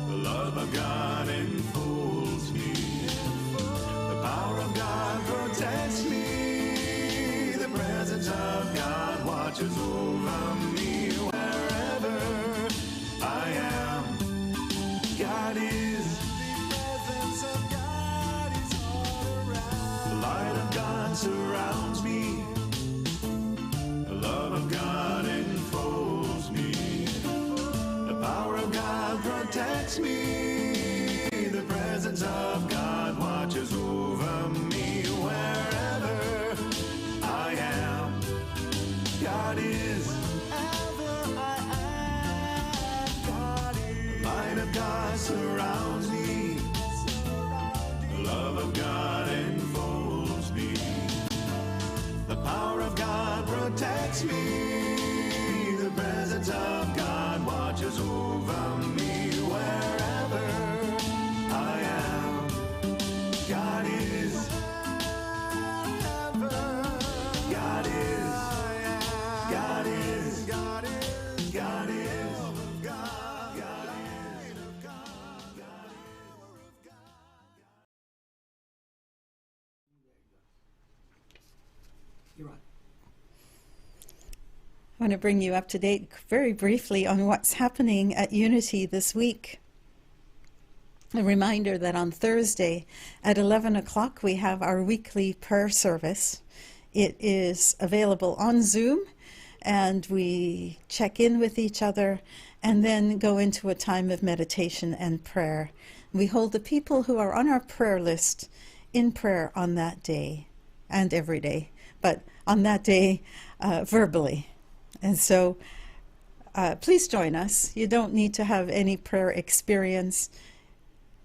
B: The love of God enfolds me. The power of God protects me. The presence presence of God watches over me wherever I am. God is, the presence of God is all around. The light of God surrounds me. The love of God enfolds me. The power of God protects me. The presence of God watches over me wherever I am. God is, wherever I am. God is, the light of God surrounds me. The love of God enfolds me. The power of God protects me. The presence of God watches over me wherever I am. God is, God is, God is, God is, God is, God is,
E: You're on.
D: I want to bring you up to date very briefly on what's happening at Unity this week. A reminder that on Thursday at 11 o'clock we have our weekly prayer service. It is available on Zoom, and we check in with each other and then go into a time of meditation and prayer. We hold the people who are on our prayer list in prayer on that day and every day, but on that day verbally. And so please join us. You don't need to have any prayer experience.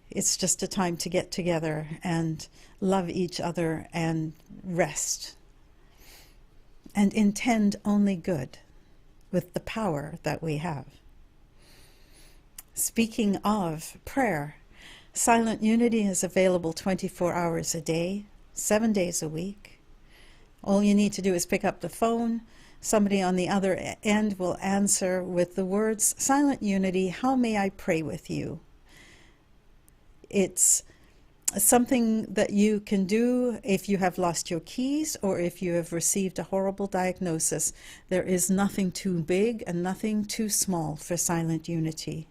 D: It's just a time to get together and love each other and rest and intend only good with the power that we have. Speaking of prayer, Silent Unity is available 24 hours a day, 7 days a week. All you need to do is pick up the phone. Somebody on the other end will answer with the words, Silent Unity, how may I pray with you? It's something that you can do if you have lost your keys or if you have received a horrible diagnosis. There is nothing too big and nothing too small for Silent Unity.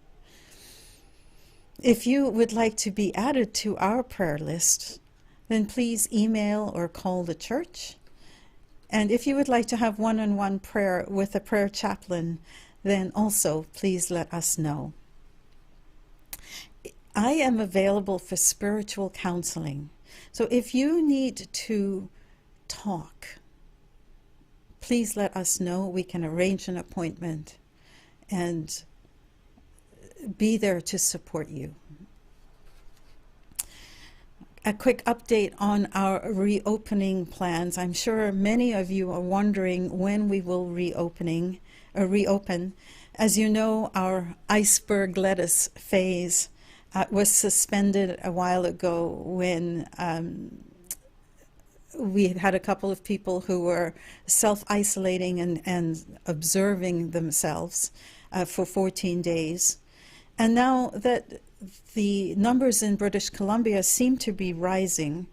D: If you would like to be added to our prayer list, then please email or call the church. And if you would like to have one-on-one prayer with a prayer chaplain, then also please let us know. I am available for spiritual counseling. So if you need to talk, please let us know. We can arrange an appointment and be there to support you. A quick update on our reopening plans. I'm sure many of you are wondering when we will reopen. As you know, our iceberg lettuce phase was suspended a while ago when we had a couple of people who were self-isolating and observing themselves for 14 days. And now that the numbers in British Columbia seem to be rising,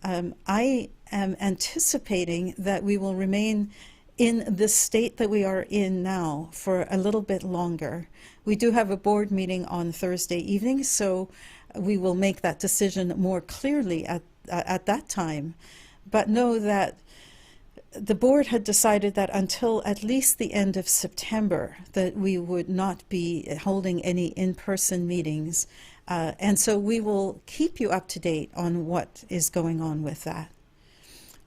D: I am anticipating that we will remain in the state that we are in now for a little bit longer. We do have a board meeting on Thursday evening, so we will make that decision more clearly at that time. But know that the board had decided that until at least the end of September that we would not be holding any in-person meetings. And so we will keep you up to date on what is going on with that.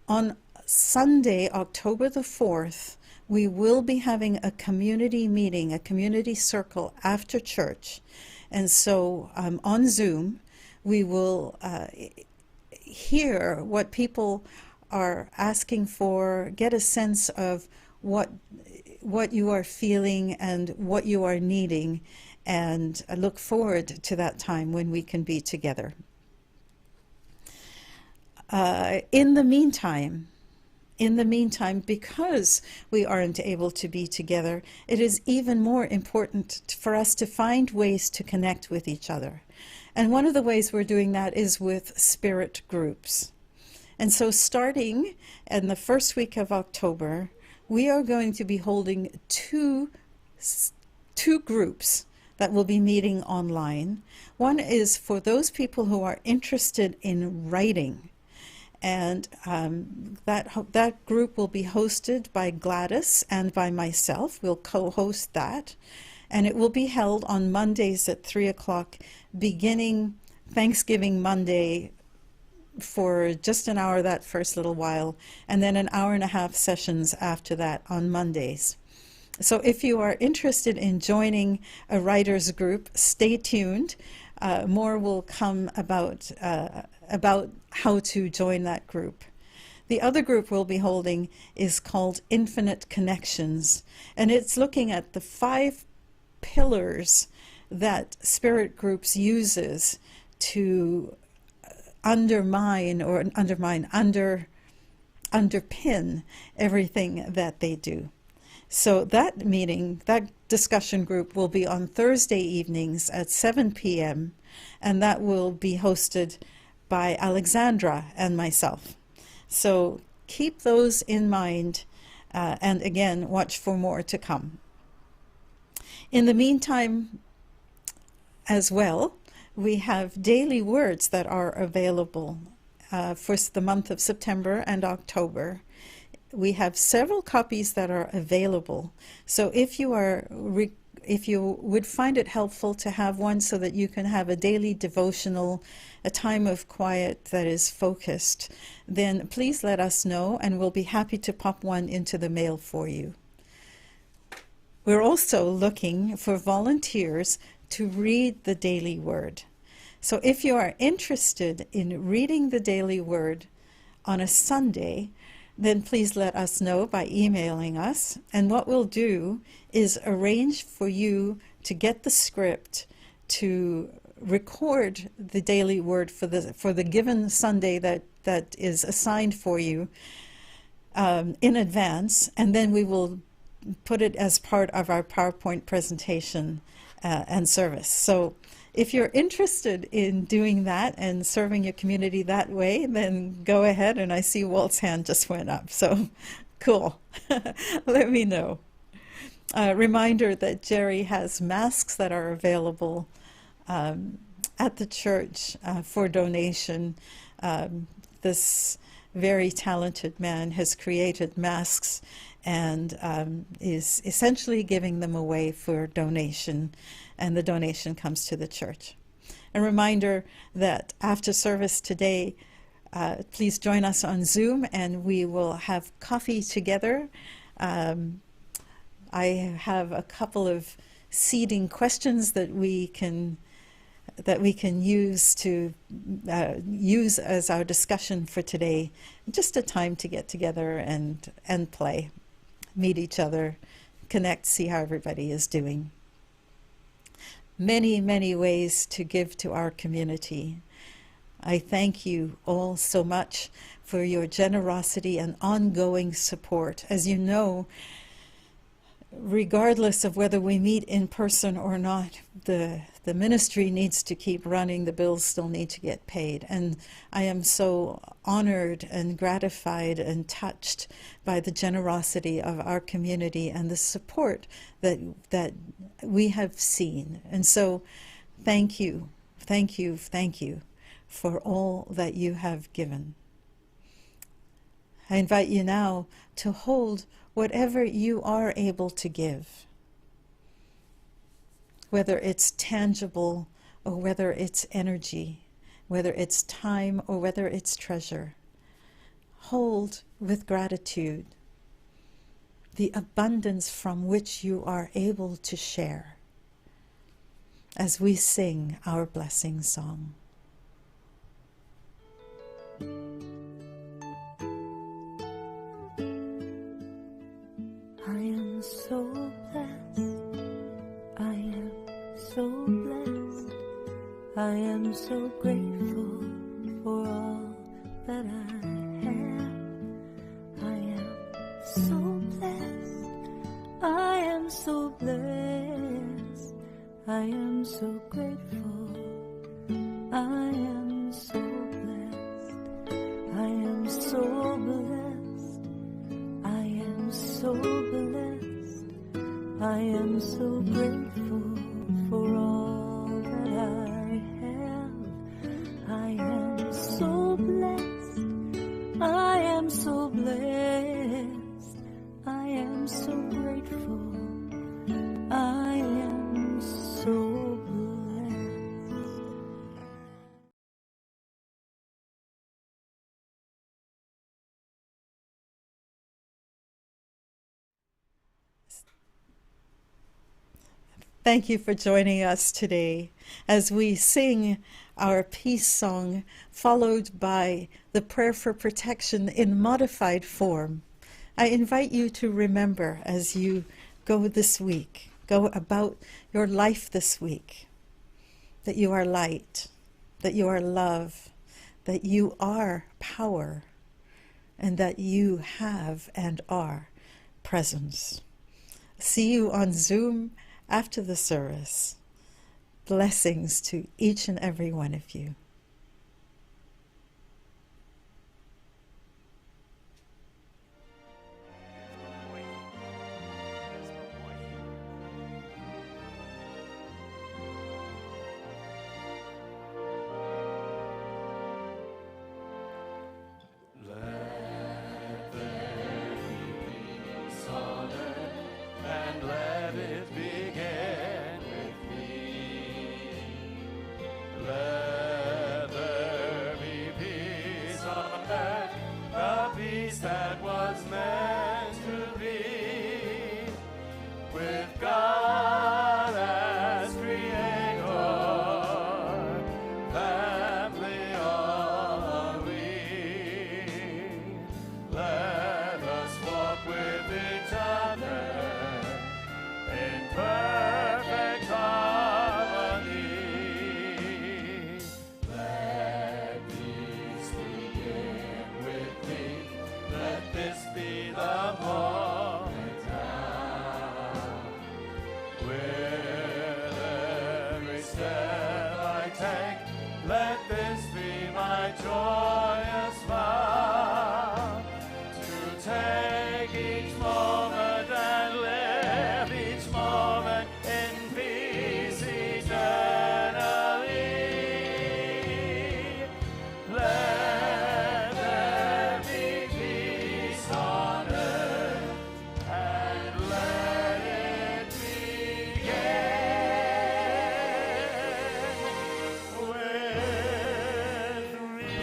D: On Sunday, October the 4th, we will be having a community meeting, a community circle after church. And so on Zoom, we will hear what people are asking for, get a sense of what you are feeling and what you are needing, and I look forward to that time when we can be together. In the meantime, because we aren't able to be together, it is even more important for us to find ways to connect with each other. And one of the ways we're doing that is with spirit groups. And so starting in the first week of October, we are going to be holding two groups that will be meeting online. One is for those people who are interested in writing. And that group will be hosted by Gladys and by myself. We'll co-host that. And it will be held on Mondays at 3 o'clock, beginning Thanksgiving Monday for just an hour that first little while, and then an hour and a half sessions after that on Mondays. So if you are interested in joining a writers group, stay tuned. More will come about how to join that group. The other group we'll be holding is called Infinite Connections, and it's looking at the 5 pillars that spirit groups uses to underpin everything that they do. So that discussion group will be on Thursday evenings at 7 p.m. and that will be hosted by Alexandra and myself. So keep those in mind, and again, watch for more to come. In the meantime, as well, we have daily words that are available for the month of September and October. We have several copies that are available. So if you would find it helpful to have one so that you can have a daily devotional, a time of quiet that is focused, then please let us know and we'll be happy to pop one into the mail for you. We're also looking for volunteers to read the daily word. So if you are interested in reading the daily word on a Sunday, then please let us know by emailing us. And what we'll do is arrange for you to get the script to record the daily word for the given Sunday that is assigned for you in advance, and then we will put it as part of our PowerPoint presentation and service. So if you're interested in doing that and serving your community that way, then go ahead, and I see Walt's hand just went up, so cool. Let me know. Reminder that Jerry has masks that are available at the church for donation. This very talented man has created masks and is essentially giving them away for donation, and the donation comes to the church. A reminder that after service today, please join us on Zoom and we will have coffee together. I have a couple of seeding questions that we can use as our discussion for today. Just a time to get together and play, meet each other, connect, see how everybody is doing. Many, many ways to give to our community. I thank you all so much for your generosity and ongoing support. As you know, regardless of whether we meet in person or not, the ministry needs to keep running. The bills still need to get paid. And I am so honored and gratified and touched by the generosity of our community and the support that we have seen. And so thank you, thank you, thank you for all that you have given. I invite you now to hold whatever you are able to give, whether it's tangible or whether it's energy, whether it's time or whether it's treasure. Hold with gratitude the abundance from which you are able to share as we sing our blessing song.
C: I am so blessed, I am so blessed, I am so grateful for all that I have. I am so blessed, I am so blessed, I am so grateful, I am so blessed, I am am so grateful for all that I have. I am so blessed. I am so blessed. I am so grateful. I am so blessed.
D: Thank you for joining us today as we sing our peace song, followed by the prayer for protection in modified form. I invite you to remember as you go this week, go about your life this week, that you are light, that you are love, that you are power, and that you have and are presence. See you on Zoom after the service. Blessings to each and every one of you.
B: That was meant to be with God as creator, family are we. Let us walk with each other in perfect harmony. Let peace begin with me. Let this be the moment now. With every step I take, let this be my joyous vow. To take each moment and live each moment in peace eternally. Let there be peace on earth, and let it begin with me.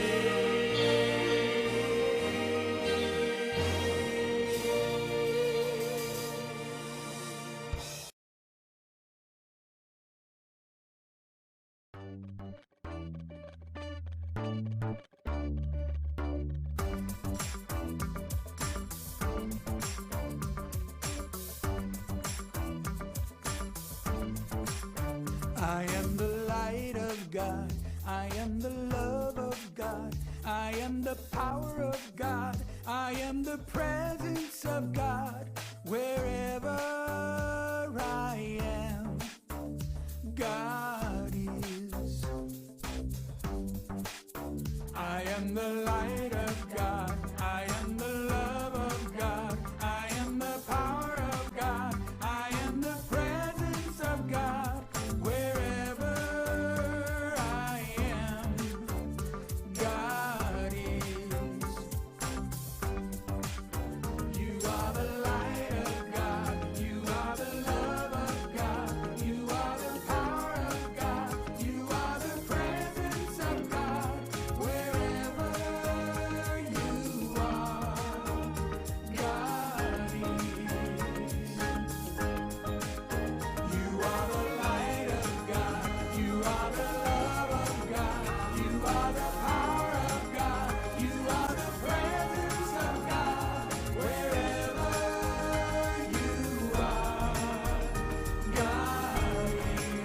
A: I am the light of God. I am the love of God. I am the power of God. I am the presence of God. Wherever I am, God is. I am the light of God. I am the love of God. I am the power of God. I am the presence of God. Wherever I am, God is. You are the light of God. You are the love of God. You are the power of God. You are the presence of God. Wherever you are, God is. You are the light of God. You are the love of God. You are the power of God. You are the presence of God. Wherever you are, God is.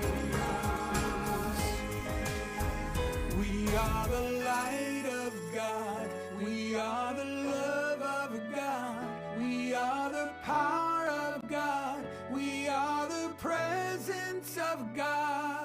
A: We are the light of God. We are the love of God. We are the power of God. We are the presence of God.